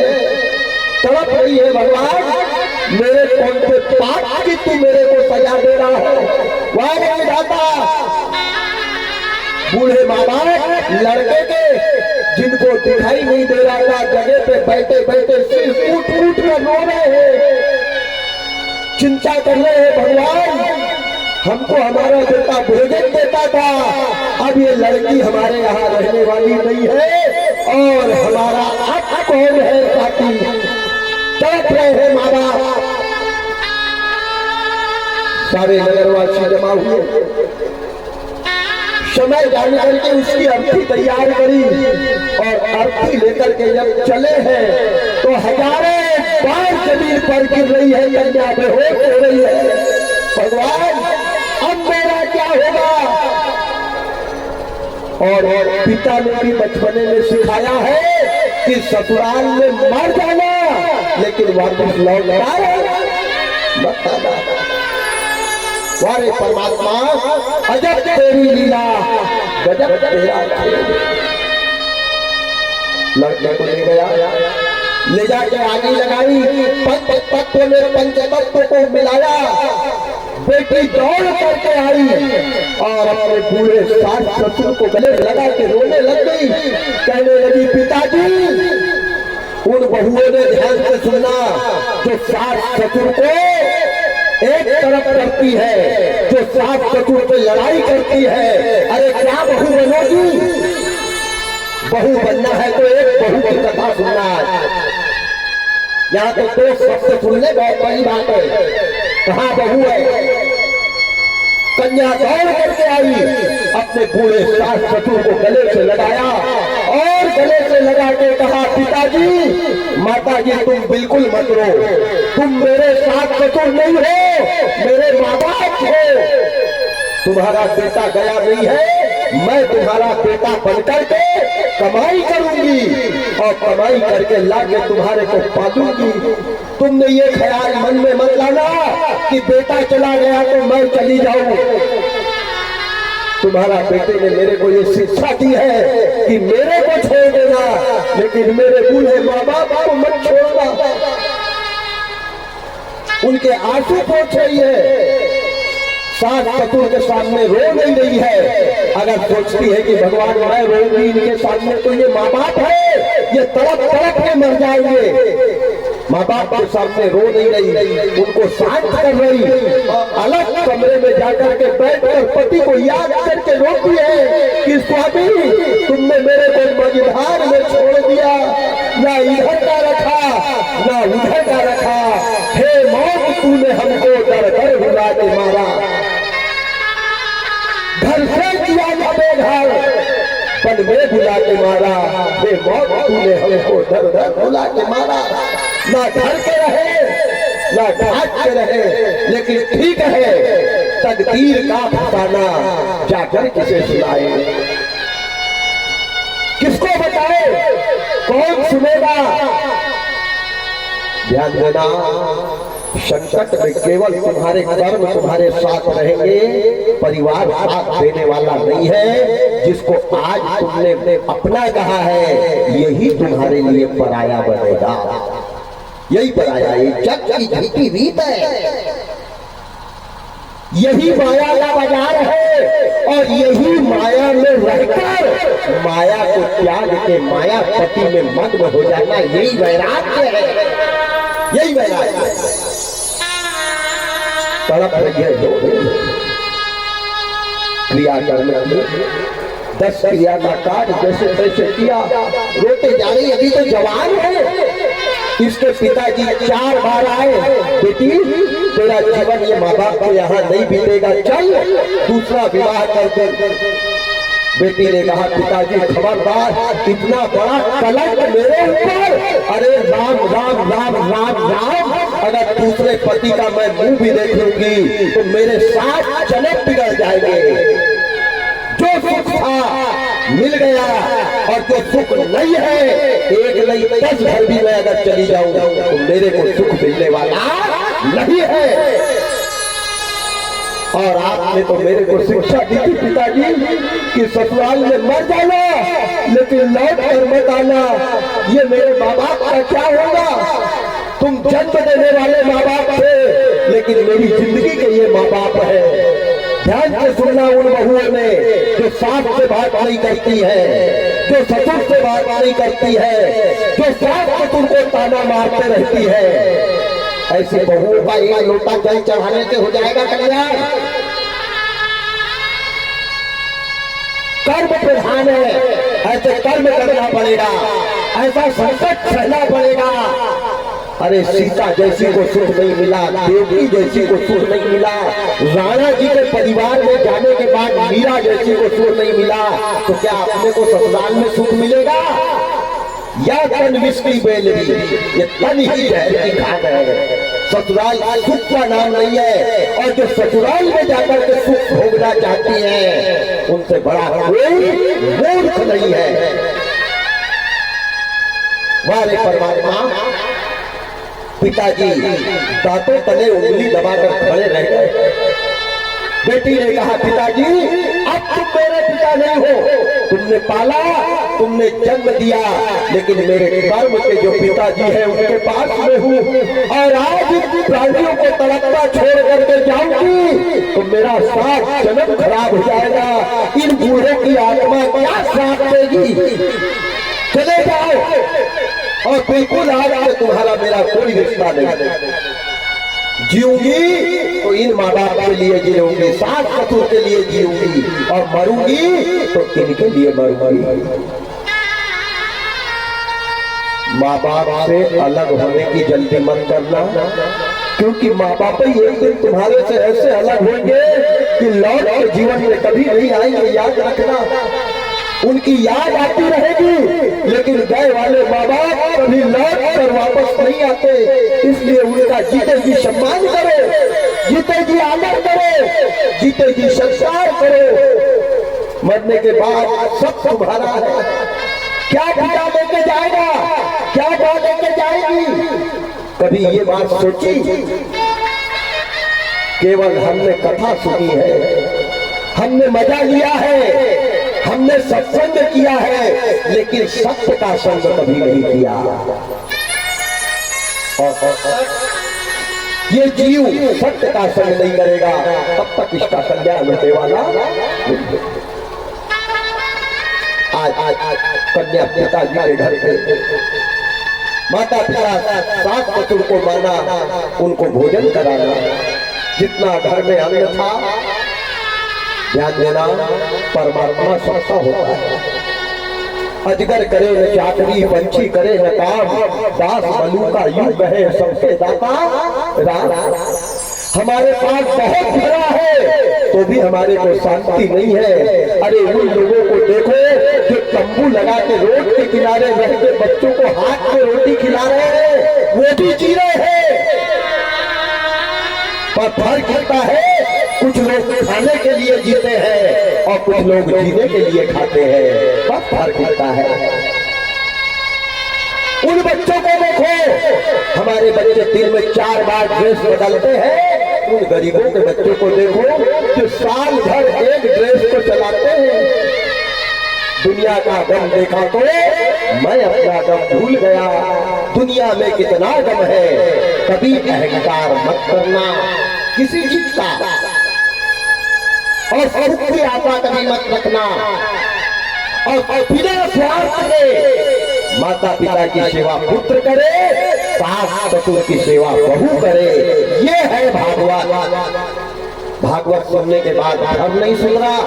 Speaker 1: तड़प रही है, भगवान मेरे कौन से पाप की तू मेरे को सजा दे रहा है। वह जाता बूढ़े माँ बाप लड़के के जिनको दिखाई नहीं दे रहा था, जगह पे बैठे बैठे सिर कूट कूट कर रो रहे हैं, चिंता कर रहे हैं, भगवान हमको हमारा बेटा भोजन देता था, अब ये लड़की हमारे यहाँ रहने वाली नहीं है और हमारा अब कौन है साथी। तड़प रहे हैं माँ बाप, सारे नगरवासी जमा हुए, समय जान करके उसकी अर्थी तैयार करी और अर्थी लेकर के जब चले हैं तो हजारों बार जमीन पर गिर रही है, कन्या बेहोश हो रही है। भगवान अब मेरा क्या होगा? और पिता ने भी बचपने में सिखाया है कि ससुराल में मर जाना लेकिन वापस लौट आना मत आना। वारे परमात्मा अजब तेरी लीला, गजब तेरा खेल। लड़के को ले गया, ले जाके आगे लगाई, पंच में पंचतत्व को मिलाया, बेटी दौड़ करके आई और अपने पूरे सास ससुर को गले लगा के रोने लग गई, कहने लगी पिताजी उन बहुओं ने ध्यान से सुनना जो सास ससुर को एक तरफ करती है, जो सास ससुर पे लड़ाई करती है। अरे क्या बहू बनोगी? बहू बनना है तो एक बहू की कथा सुनना है। यहाँ तो 2 शब्द सुनने बहुत बड़ी बात है। कहाँ बहू है? कन्या दौड़ करके आई, अपने बूढ़े सास ससुर को गले से लगाया और गले से लगा के कहा पिताजी माता जी तुम बिल्कुल मत रो, तुम मेरे सास ससुर नहीं हो, मेरे माँ बाप हो, तुम्हारा बेटा गया नहीं है, मैं तुम्हारा बेटा बनकर के कमाई करूंगी और कमाई करके लाके तुम्हारे को पालूंगी। तुमने ये ख्याल मन में मत लाना कि बेटा चला गया तो मैं चली जाऊं। तुम्हारा बेटे ने मेरे को ये शिक्षा दी है कि मेरे को छोड़ देना लेकिन मेरे बूढ़े माँ बाप को मत छोड़ना। उनके आंसू पोंछ रही है, सास ससुर के सामने रो नहीं रही है। अगर सोचती है कि भगवान मैं रोऊंगी इनके सामने तो ये माँ बाप है, ये तड़प तड़प के मर जाएंगे। माँ बाप के सामने रो नहीं रही, उनको शांत कर रही, अलग कमरे में जाकर के बैठकर पति को याद करके रोती है कि स्वामी तुमने मेरे को मझधार में छोड़ दिया, ना इधर का रखा ना उधर का रखा, हे मौत तूने हमको दर दर बुला के मारा, घर से किया ना बेघर पल में बुला के मारा, हे मौत तूने हमको दर दर बुला के मारा। ना घर के रहे ना घाट के रहे लेकिन ठीक है तकदीर का फसाना जाकर किसे सुनाए, किसको बताए, कौन सुनेगा? ध्यान देना संकट में केवल तुम्हारे कर्म तुम्हारे साथ रहेंगे, परिवार साथ देने वाला नहीं है। जिसको आज तुमने अपना कहा है यही तुम्हारे लिए पराया बनेगा, यही पराया। ये जग की झूठी रीत है, यही माया का बाजार है और यही माया में रहकर माया को त्याग के माया पति में मग्न हो जाना, यही वैराग्य है, यही वैराग्य है। तड़प रही है क्रिया करने में, 10 क्रिया का कार्य जैसे तैसे किया, रोते जा रही, अभी तो जवान है। इसके पिताजी 4 बार आए, बेटी तेरा जीवन ये माँ बाप को यहाँ नहीं बीतेगा, चल दूसरा विवाह कर दे। बेटी ने कहा पिताजी खबरदार, इतना बड़ा कलंक मेरे ऊपर। अरे राम राम राम राम राम, अगर दूसरे पति का मैं मुंह भी देख लूंगी तो मेरे साथ जन्म बिगड़ जाएंगे। जो सुख था मिल गया और जो सुख नहीं है, एक नहीं 10 घर भी मैं अगर चली जाऊं तो मेरे को सुख मिलने वाला नहीं है। और आपने तो मेरे को शिक्षा दी थी पिताजी कि ससुराल में मर जाना लेकिन लौट कर मत आना। ये मेरे माँ बाप का क्या होगा? तुम जन्म देने वाले माँ बाप थे, लेकिन मेरी जिंदगी के ये माँ बाप है। ध्यान से सुनना उन बहुओं ने जो सास से बात नहीं करती है, जो ससुर से बात नहीं करती है, जो सास ससुर को ताना मारते रहती है। ऐसे बहुओं का एक लोटा जल चढ़ाने से हो जाएगा कल्याण? कर्म प्रधान है, ऐसे कर्म करना पड़ेगा, ऐसा संकट सहना पड़ेगा। अरे सीता जैसी को सुख नहीं मिला, देवकी जैसी को सुख नहीं मिला, राणा जी के परिवार में जाने के बाद मीरा जैसी को सुख नहीं मिला, तो क्या अपने को ससुराल में सुख मिलेगा? या तन विष की बेलरी, ये तन ही जहर की खान है। ससुराल सुख का नाम नहीं है, और जो ससुराल में जाकर के सुख भोगना चाहती है उनसे बड़ा कोई मूर्ख नहीं है। हमारे परमात्मा पिताजी दांतों तले उंगली दबाकर खड़े रह गए। बेटी ने कहा पिताजी अब तुम मेरे पिता नहीं हो, तुमने पाला, तुमने जन्म दिया, लेकिन मेरे कर्म के जो पिताजी हैं उनके पास में हूँ, और आज प्राणियों को तड़पता छोड़ करके जाऊंगी तो मेरा साथ जन्म खराब हो जाएगा। इन बूढ़ों की आत्मा क्या साथ देगी? चले जाओ, और बिल्कुल आज से तुम्हारा मेरा कोई रिश्ता नहीं। जीऊंगी तो इन माँ बाप के लिए जीऊंगी, सास ससुर के लिए जीऊंगी, और मरूंगी तो इनके लिए मरूंगी। माँ बाप से अलग होने की जल्दी मत करना, क्योंकि माँ बाप ही एक दिन तुम्हारे से ऐसे अलग होंगे कि लौट के जीवन में कभी नहीं आएंगे। याद रखना, उनकी याद आती रहेगी, लेकिन गए वाले माँ बाप कभी लौट कर वापस नहीं आते। इसलिए उनका जीते जी सम्मान करो, जीते जी आदर करो, जीते जी संस्कार करो। मरने के बाद सब तुम्हारा है। क्या पिता लेके जाएगा, क्या माँ लेके जाएगी? कभी ये बात सोची? केवल हमने कथा सुनी है, हमने मजा लिया है, हमने सत्संग किया है, लेकिन सत्य का संग कभी नहीं किया। और ये जीव सत्य का संग नहीं करेगा तब तक इसका कल्याण होने वाला। आज कन्या पिताजी के घर पे माता पिता सास ससुर को माना, उनको भोजन कराना, जितना घर में अन्न था ध्यान देना, परमात्मा सबका होता है। अजगर करे न चाकरी, पंछी करे न काम, दास मलूका यूं कहे सबसे दाता राम। हमारे पास बहुत भरा है तो भी हमारे को शांति नहीं है। अरे उन लोगों को देखो जो तंबू लगा के रोड के किनारे रह के बच्चों को हाथ में रोटी खिला रहे हैं, वो भी जी रहे हैं। पर फर्क होता है, कुछ लोग खाने के लिए जीते हैं और कुछ लोग जीने के लिए खाते हैं, बस फर्क होता है। उन बच्चों को देखो, हमारे बच्चे दिन में 4 बार ड्रेस बदलते हैं। उन गरीबों के बच्चों को देखो जो साल भर एक ड्रेस को चलाते हैं। दुनिया का गम देखा तो मैं अपना गम भूल गया। दुनिया में कितना गम है, कभी अहंकार मत करना किसी चीज का, और सुख की आशा कभी मत रखना, और बिना स्वार्थ के माता पिता की सेवा पुत्र करे, सास ससुर की सेवा बहू करे। ये है भागवत। भागवत सुनने के बाद धर्म नहीं सुन रहा,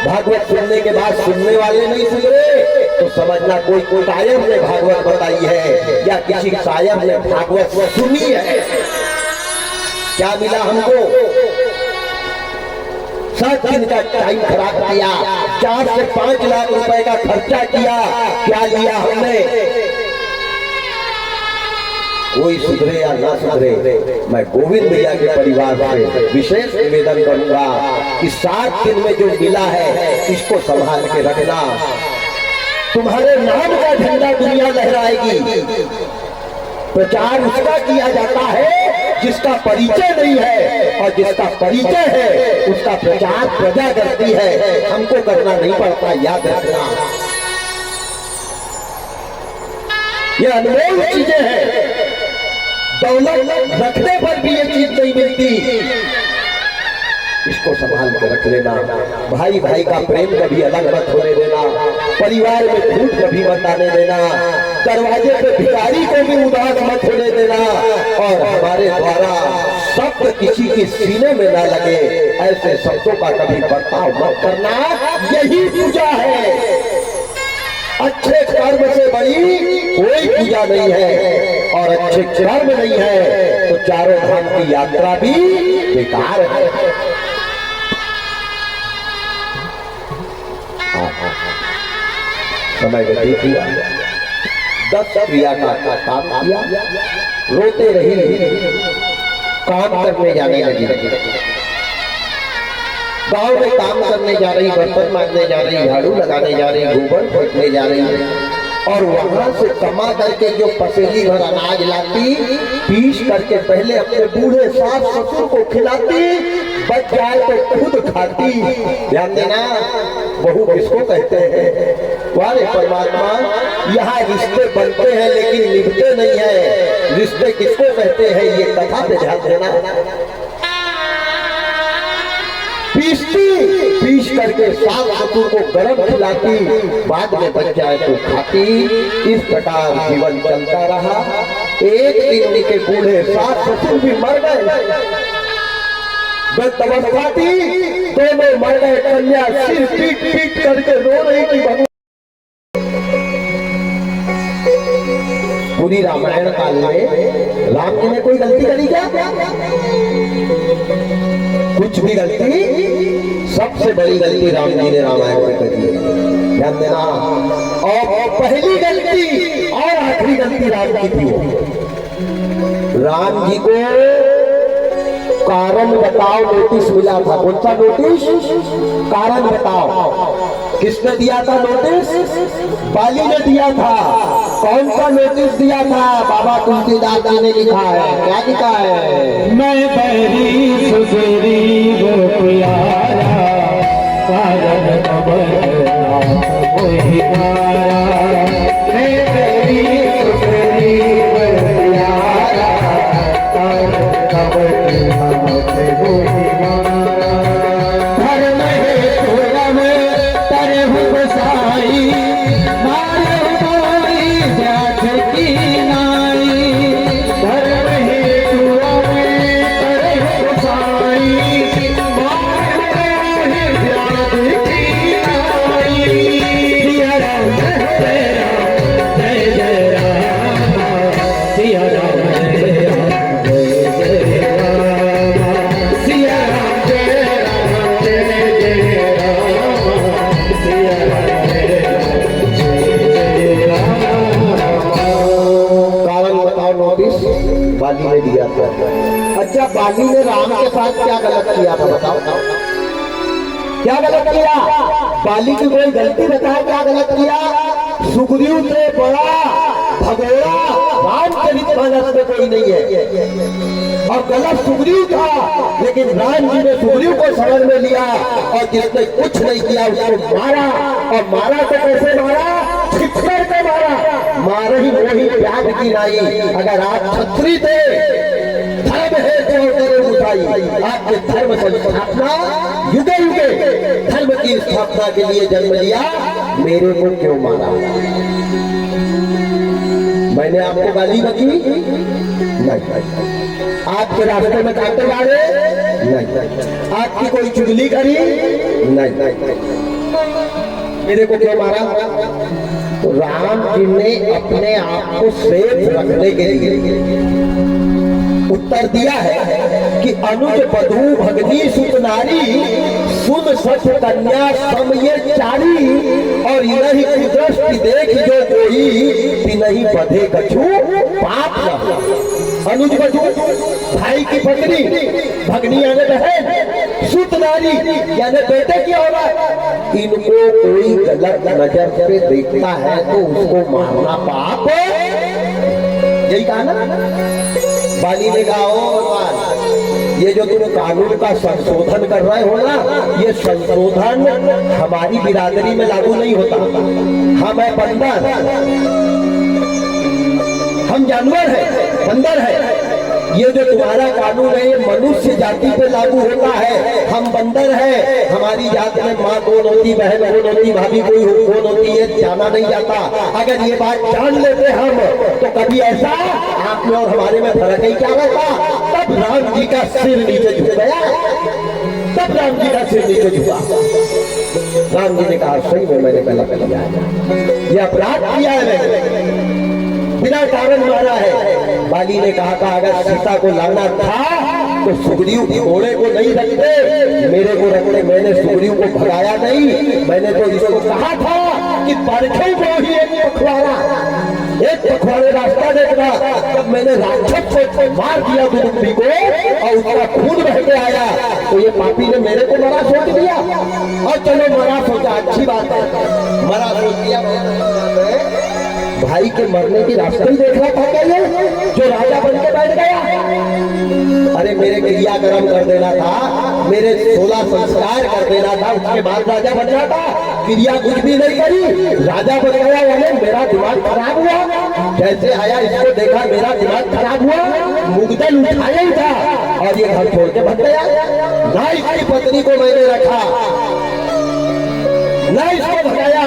Speaker 1: भागवत सुनने के बाद सुनने वाले नहीं सुन रहे, तो समझना कोई शायर ने भागवत बताई है या किसी शायर ने भागवत सुनी है। क्या मिला हमको? 7 दिन का टाइम खराब किया, 4 से 5 लाख रुपए का खर्चा किया। क्या लिया हमने? कोई सुधरे या ना सुधरे, मैं गोविंद भैया के परिवार से विशेष निवेदन करूंगा कि 7 दिन में जो मिला है इसको संभाल के रखना। तुम्हारे नाम का झंडा दुनिया लहराएगी। प्रचार उसका किया जाता है जिसका परिचय नहीं है, और जिसका परिचय है उसका प्रचार प्रजा करती है, हमको करना नहीं पड़ता। याद रखना, ये अनमोल चीजें हैं। दौलत रखने पर भी ये चीज नहीं मिलती, इसको संभाल के रख लेना। भाई भाई का प्रेम कभी अलग मत होने देना, परिवार में झूठ कभी मत आने देना, दरवाजे पे भिखारी को भी उदास मत होने देना, और हमारे द्वारा शब्द किसी के सीने में ना लगे ऐसे शब्दों का कभी बर्ताव मत करना। यही पूजा है। अच्छे कर्म से बड़ी कोई पूजा नहीं है, और अच्छे कर्म नहीं है तो चारों धाम की यात्रा भी बेकार है। समय व्यतीत हुआ, 10 क्रिया का काम किया, रोते रही, काम करने जाने लगी। गांव में काम करने जा रही, बर्तन मांजने जा रही, झाड़ू लगाने जा रही, गोबर फेंकने जा रही, और वहां से कमा करके जो पसेली भर अनाज लाती, पीस करके पहले अपने बूढ़े सास ससुर को खिलाती, बच जाए तो खुद खाती। ध्यान देना, बहू किसको कहते हैं? वाले परमात्मा, यहाँ रिश्ते बनते हैं लेकिन निभते नहीं है। रिश्ते किसको कहते हैं ये कथा पे ध्यान देना। पीस करके सास ससुर को गरम खिलाती, बाद में बच जाए तो खाती। इस प्रकार जीवन चलता रहा। एक दिन उनके बूढ़े सास ससुर भी मर गए। तवस्था थी, दोनों मर गए। कन्या सिर पीट पीट करके रो रही थी। भगवान पूरी रामायण काल में राम जी ने कोई गलती करी क्या? कुछ भी गलती, सबसे बड़ी गलती राम जी ने रामायण में करी है। ध्यान देना, और पहली गलती और आखिरी गलती राम की थी। राम जी को कारण बताओ नोटिस मिला था। कौन सा नोटिस? कारण बताओ। किसने दिया था नोटिस? बाली ने दिया था। कौन सा नोटिस दिया था? बाबा तुलसीदास जी ने लिखा है। क्या लिखा है?
Speaker 3: मैं बहरी सुगरी वो प्यारा, कारण खबर वही मारा। मैं बहरी सुगरी वो प्यारा, कारण खबर वही मारा। धर्म है धर्म तरह बसाई, मारे मारी जात की नाई। धर्म है धर्म तरह बसाई, मारे मारी जात की नाई। सिया राम जय राम जय जय राम, सिया राम जय राम जय जय राम, सिया राम जय राम जय जय राम, सिया राम जय राम जय जय राम।
Speaker 1: कारण बताओ नोटिस बाली ने दिया था। अच्छा, बाली ने राम के साथ क्या गलत किया था? बताओ क्या गलत किया? बाली की कोई गलती बताया? क्या गलत किया? सुग्रीव से बड़ा भगोड़ा रामचरितमानस में कोई नहीं है, और गलत सुग्रीव था, लेकिन राम जी ने सुग्रीव को समझ में लिया, और जिसने कुछ नहीं किया उसको मारा। और मारा तो कैसे मारा? छिपकर के मारा। मारे ही वही प्याज की नाई। अगर आप छत्री थे, धर्म है तो करो उठाई। आपके धर्म की स्थापना युगे युगे धर्म की स्थापना के लिए जन्म लिया, मेरे को क्यों मारा? मैंने आपको गाली बकी? नहीं। आपके रास्ते में कांटे मारे? नहीं। आपकी कोई चुगली करी? नहीं। मेरे को क्यों मारा? तो राम जी ने अपने आप को सेफ रखने के लिए उत्तर दिया है कि अनुज बधू भगनी सुत नारी सुन सच कन्या सम ये चारी, और नहीं कुदृष्टि देख जो कोई, कि नहीं बधे कछु पाप न। अनुज बधू, भाई की पत्नी, भगनी यानी बहन, सुत नारी यानी बेटे की औरत, इनको कोई गलत नजर से देखता है तो उसको मारना पाप। यही कहा ना बाली ने कहा, ओ भगवान, ये जो तुम कानून का संशोधन कर रहे हो ना, ये संशोधन हमारी बिरादरी में लागू नहीं होता। हम है बंदर, हम जानवर है, बंदर है। ये जो तुम्हारा कानून है ये मनुष्य जाति पे लागू होता है। हम बंदर है, हमारी जात में माँ कौन होती, बहन कौन होती, भाभी कोई कौन होती, ये जाना नहीं जाता। अगर ये बात जान लेते हम तो कभी ऐसा आप में और हमारे में फर्क ही क्या रहता। तब राम जी का सिर नीचे झुक गया, तब राम जी का सिर नीचे झुका। राम जी ने कहा, सही में मैंने गलत किया है, ये अपराध किया है मैंने, बिना कारण मारा है। बाली ने कहा था, अगर सीता को लाना था तो सुग्रीव घोड़े को नहीं रखते, मेरे को रखते। मैंने सुग्रीव को भगाया नहीं, मैंने तो इसको कहा था कि परखों को ही एक पखवाड़े रास्ता देखना। जब मैंने राक्षस को मार दिया दुर्मुखी को और उसका खून बह के आया, तो ये पापी ने मेरे को मरा सोच दिया। और चलो मरा सोचा, अच्छी बात है, मरा सोच दिया, भाई के मरने की रास्ते ही देख रहा था क्या ये, जो राजा बन के बैठ गया। अरे मेरे क्रियाक्रम कर देना था, मेरे 16 संस्कार कर देना था, उसके बाद राजा बन जाता। क्रिया कुछ भी नहीं करी, राजा बन गया, यानी मेरा दिमाग खराब हुआ। जैसे आया इसको देखा, मेरा दिमाग खराब हुआ, मुगदल उठाया ही था और ये घर छोड़ के भाग गया। ना इसकी पत्नी को मैंने रखा, ना इसको भगाया।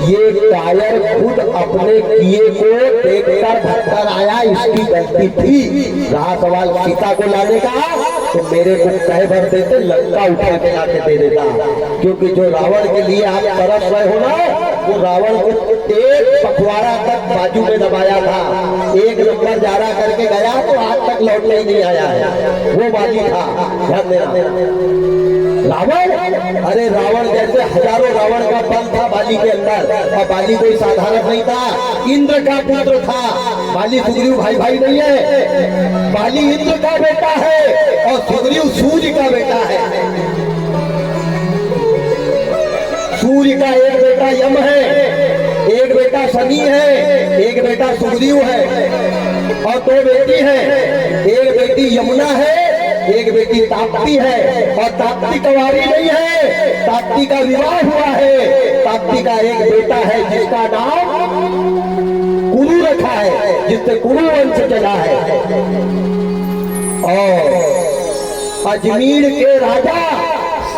Speaker 1: ये कायर खुद अपने किए को देखकर भटकर आया, इसकी गलती थी। रहा सवाल सीता को लाने का, तो मेरे को कह भर देते, लंका उठा के लाके दे देता। क्योंकि जो रावण के लिए आप तरस रहे हो ना, वो रावण को एक पखवाड़ा तक बाजू में दबाया था, एक नंबर जारा करके गया तो आज तक लौटने ही नहीं आया है, वो बाली था। ध्यान देना, रावण, अरे रावण जैसे हजारों रावण का बल था बाली के अंदर, और बाली कोई साधारण नहीं था, इंद्र का पुत्र था। बाली सुग्रीव भाई भाई नहीं है, बाली इंद्र का बेटा है और सुग्रीव सूर्य का बेटा है। सूर्य का एक बेटा यम है, एक बेटा शनि है, एक बेटा सुग्रीव है, और 2 बेटी है, एक बेटी यमुना है, एक बेटी ताप्ती है। और ताप्ती कुंवारी नहीं है, ताप्ती का विवाह हुआ है। ताप्ती का एक बेटा है जिसका नाम कुरु रखा है, जिससे कुरु वंश चला है। और अजमेर के राजा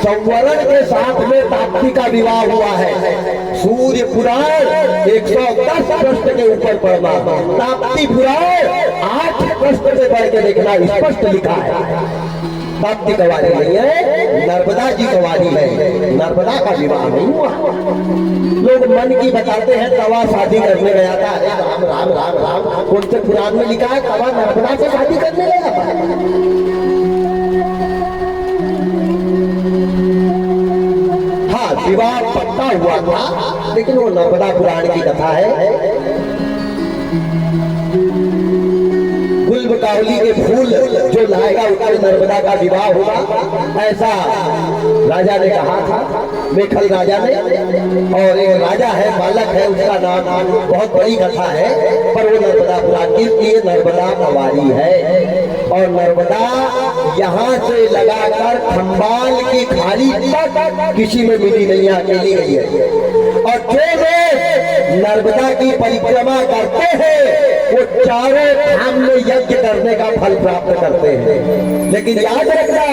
Speaker 1: संवरण के साथ में ताप्ती का विवाह हुआ है। सूर्य पुराण 110 पृष्ठ के ऊपर पढ़ना, ताप्ती पुराण 8 पृष्ठ से पढ़ के देखना, स्पष्ट लिखा है। ताप्ती कुंवारी नहीं है, नर्मदा जी कुंवारी है, नर्मदा का विवाह नहीं हुआ। लोग मन की बताते हैं, तवा शादी करने गया था। अरे राम राम राम राम, कौन से पुराण में लिखा है तवा नर्मदा से शादी करने गया था? विवाह पक्का हुआ था, लेकिन वो नर्मदा पुराण की कथा है। गुलबकावली के फूल जो लाएगा उससे नर्मदा का विवाह होगा, ऐसा राजा ने कहा था, मेखल राजा ने। और एक राजा है, बालक है, उसका नाम, बहुत बड़ी कथा है, पर वो नर्मदा पुराण की नर्मदा कुंवारी है। और नर्मदा यहाँ से लगाकर खंबाल की खाड़ी तक किसी में मिली नहीं, अकेली गई है। और जो लोग नर्मदा की परिक्रमा करते हैं वो चारों धाम में यज्ञ करने का फल प्राप्त करते हैं। लेकिन याद रखना,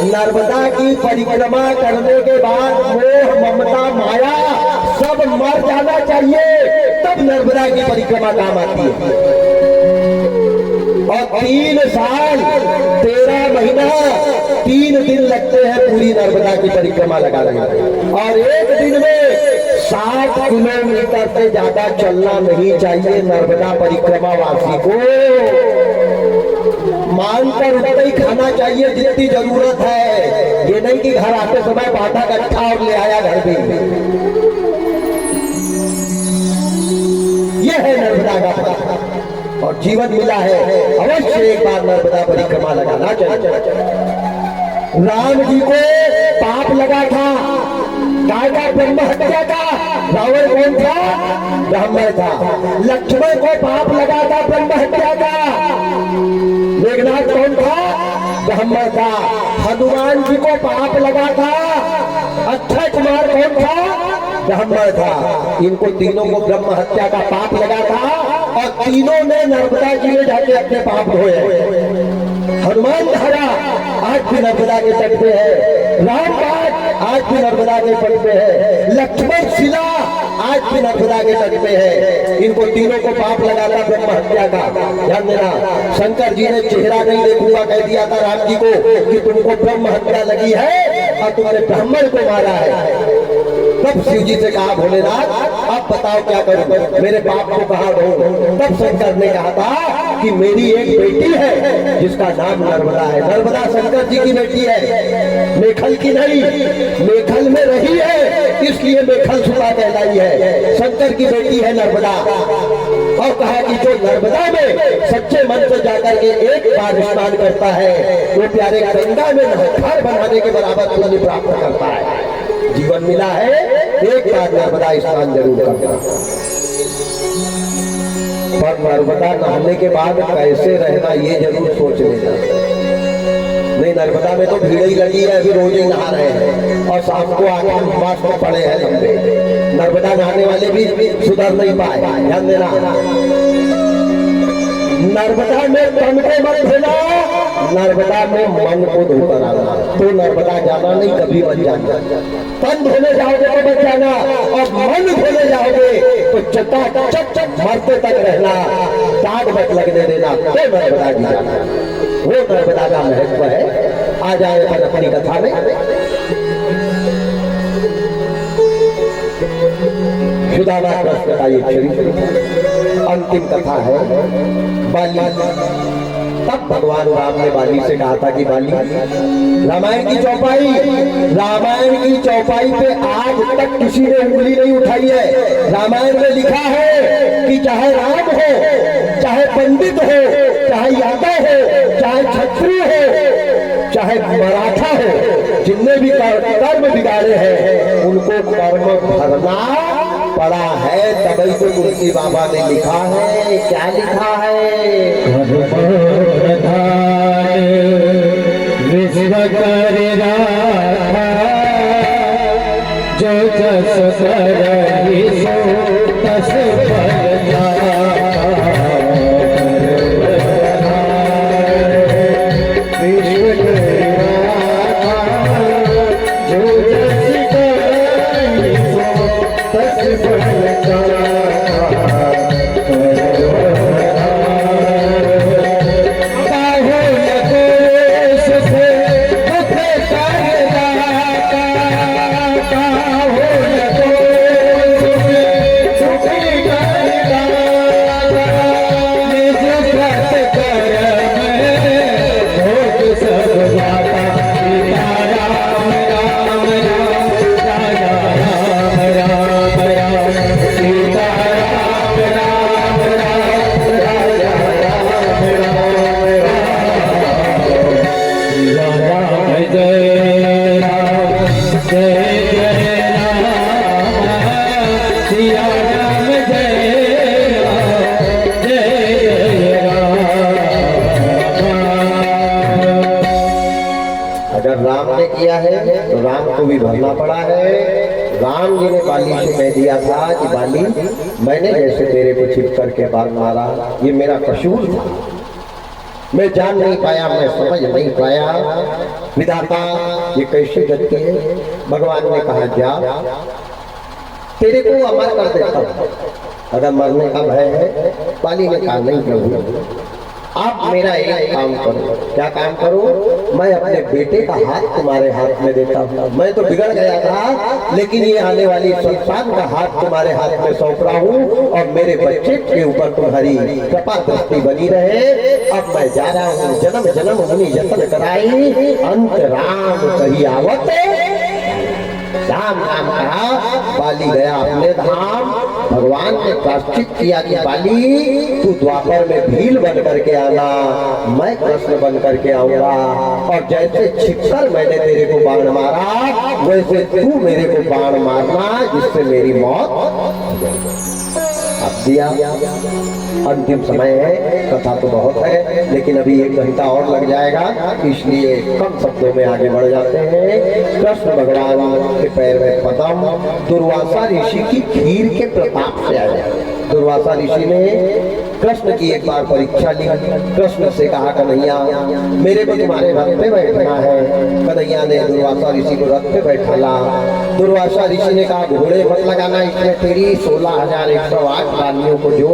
Speaker 1: नर्मदा की परिक्रमा करने के बाद मोह ममता माया सब मर जाना चाहिए, तब नर्मदा की परिक्रमा काम आती है। और 3 साल 13 महीना 3 दिन लगते हैं पूरी नर्मदा की परिक्रमा लगाने में। और एक दिन में 60 किलोमीटर से ज्यादा चलना नहीं चाहिए नर्मदा परिक्रमा वासी को। मानकर उतना ही खाना चाहिए जितनी जरूरत है। ये नहीं कि घर आते समय बाधा गट्ठा और ले आया घर भी। यह है नर्मदा का पथ और जीवन मिला है, अवश्य एक बार नर्मदा परिक्रमा लगाना चाहिए। राम जी को पाप लगा था, काय का ब्रह्म हत्या का, रावण कौन था? ब्राह्मण था। लक्ष्मण को पाप लगा था ब्रह्म हत्या का, मेघनाथ कौन था? ब्राह्मण था। हनुमान जी को पाप लगा था, अक्षय कुमार कौन था? ब्राह्मण था। इनको तीनों को ब्रह्म हत्या का पाप लगा था और तीनों ने नर्मदा जी में जाके अपने पाप धोए। हनुमान धारा आज भी नर्मदा के तट पे है, रामबाग आज भी नर्मदा के तट पे है, लक्ष्मण शिला आज भी नर्मदा के तट पे है। इनको तीनों को पाप लगा था ब्रह्म हत्या का। ध्यान देना, शंकर जी ने चेहरा नहीं देखूंगा कह दिया था राम जी को कि तुमको ब्रह्म हत्या लगी है और तुमने ब्राह्मण को मारा है। तब शिव जी से कहा भोलेनाथ अब बताओ क्या करूं, मेरे पाप को कहाँ ढूंढूं? तब शंकर ने कहा था कि मेरी एक बेटी है जिसका नाम नर्मदा है। नर्मदा शंकर जी की बेटी है, मेखल की नहीं। मेखल में रही है इसलिए मेखल सुबह कहलाई है। शंकर की बेटी है नर्मदा। और कहा कि जो नर्मदा में सच्चे मन से जाकर के एक बार स्नान करता है वो प्यारे गंगा में नहर बनाने के बराबर पुण्य प्राप्त करता है। जीवन मिला है, एक बार नर्मदा स्नान जरूर करना। पर नर्मदा नहाने के बाद कैसे रहना ये जरूर सोच लेना। नहीं, नर्मदा में तो भीड़ ही लगी है, अभी रोज ही नहा रहे हैं और शाम को आके उपवास में पड़े हैं लंबे। नर्मदा नहाने वाले भी सुधर नहीं पाए। ध्यान देना, नर्मदा में तन को मत धोना, नर्मदा में मन को धोकर आना। तो नर्मदा जाना नहीं, कभी मत जाना। तन धोने जाओगे तो मत जाना और मन धोने जाओगे तो चटाचट मरते तक रहना, दाग मत लगने देना। तो नर्मदा जी जाना, वो नर्मदा का महत्व है। आ जाए अपन अपनी कथा में। सुदामा कृष्ण का ये चरित्र अंतिम कथा है। बाली, तब भगवान राम ने बाली से कहा था कि बाली, रामायण की चौपाई पे आज तक किसी ने उंगली नहीं उठाई है। रामायण में लिखा है कि चाहे राम हो, चाहे पंडित हो, चाहे यादव हो, चाहे क्षत्रिय हो, चाहे मराठा हो, जिनने भी कर्म बिगाड़े हैं उनको कर्म भरना पड़ा है। तभी तो तुलसी बाबा ने लिखा है, क्या लिखा है?
Speaker 3: विश्व कर राखा जो जस करहि सो तस फल जाता। विश्व कर राखा जो जस करहि सो तस फल जाता।
Speaker 1: किया है तो राम को भी भरना पड़ा है। राम जी ने बाली से कह दिया था कि बाली, मैंने जैसे तेरे को छिप करके बाल मारा, ये मेरा कसूर था। मैं जान नहीं पाया, मैं समझ नहीं पाया। विधाता ये कैसी गति है? भगवान ने कहा जा, तेरे को अमर कर देता हूं अगर मरने का भय है। बाली ने कहा नहीं प्रभु, आप मेरा एक काम करो। क्या काम करो? मैं अपने बेटे का हाथ तुम्हारे हाथ में देता हूँ। मैं तो बिगड़ गया था, लेकिन ये आने वाली संतान का हाथ तुम्हारे हाथ में सौंप रहा हूँ और मेरे बच्चे के ऊपर तुम्हारी कृपा दृष्टि बनी रहे। अब मैं जा रहा हूँ, जन्म जन्म मुनि जतन कराई, अंत राम कही आवत राम नाम कहा। बाली गया अपने धाम। भगवान ने प्राश्चित किया कि बाली तू द्वापर में भील बन करके आना, मैं कृष्ण बन करके आऊंगा, और जैसे छिपकर मैंने तेरे को बाण मारा वैसे तू मेरे को बाण मारना, जिससे मेरी मौत। अब दिया अंतिम समय है, कथा तो बहुत है लेकिन अभी 1 घंटा और लग जाएगा, इसलिए कम शब्दों में आगे बढ़ जाते हैं। कृष्ण भगवान के पैर में पदम दुर्वासा ऋषि की खीर के प्रताप से आया। दुर्वासा ऋषि ने कृष्ण की एक बार परीक्षा ली। कृष्ण से कहा कन्हैया मेरे को तुम्हारे रथ पे बैठना है। कन्हैया ने दुर्वासा ऋषि को रथ पे बैठाला। दुर्वासा ऋषि ने कहा घोड़े मत लगाना, इसमें तेरी 16,108 रानियों को जो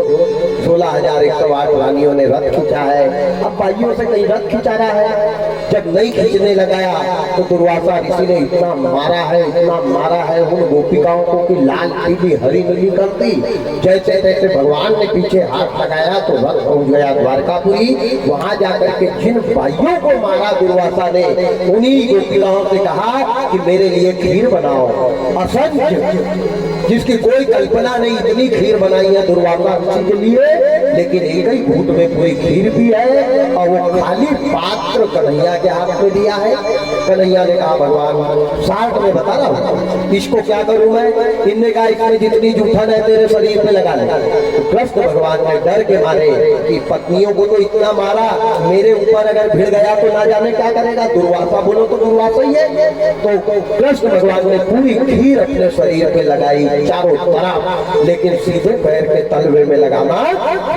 Speaker 1: 16,108 रानियों ने रथ खींचा है। अब भाइयों से कहीं रथ खींचा रहा है, जब नहीं खींचने लगाया तो दुर्वासा ऋषि ने इतना मारा है उन गोपिकाओं को कि लाल पीली हरी नीली कर दी। जैसे तैसे भगवान ने पीछे हाथ लगाया तो रथ पहुंच गया द्वारकापुरी। वहां जाकर के जिन भाइयों को मारा दुर्वासा ने, उन्हीं गोपिकाओं से कहा कि मेरे लिए खीर बनाओ। असंख्य जिसकी कोई कल्पना नहीं, इतनी खीर बनाई है दुर्वासा ऋषि के लिए, लेकिन एक ही घूंट में पूरी खीर भी है और वो खाली पात्र कन्हैया के हाथ में दिया है। कन्हैया ने कहा भगवान शार्ट में बता रहा हूँ, इसको क्या करूं मैं? इनने कहा इसमें जितनी जूठन है तेरे शरीर में लगा ले। तो कृष्ण भगवान ने डर के मारे कि पत्नियों को तो इतना मारा, मेरे ऊपर अगर भिड़ गया तो ना जाने क्या करेगा। दुर्वासा बोलो तो दुर्वासा ही है। तो कृष्ण भगवान ने पूरी खीर अपने शरीर पे लगाई चारों तरफ, लेकिन सीधे पैर के तलवे में लगाना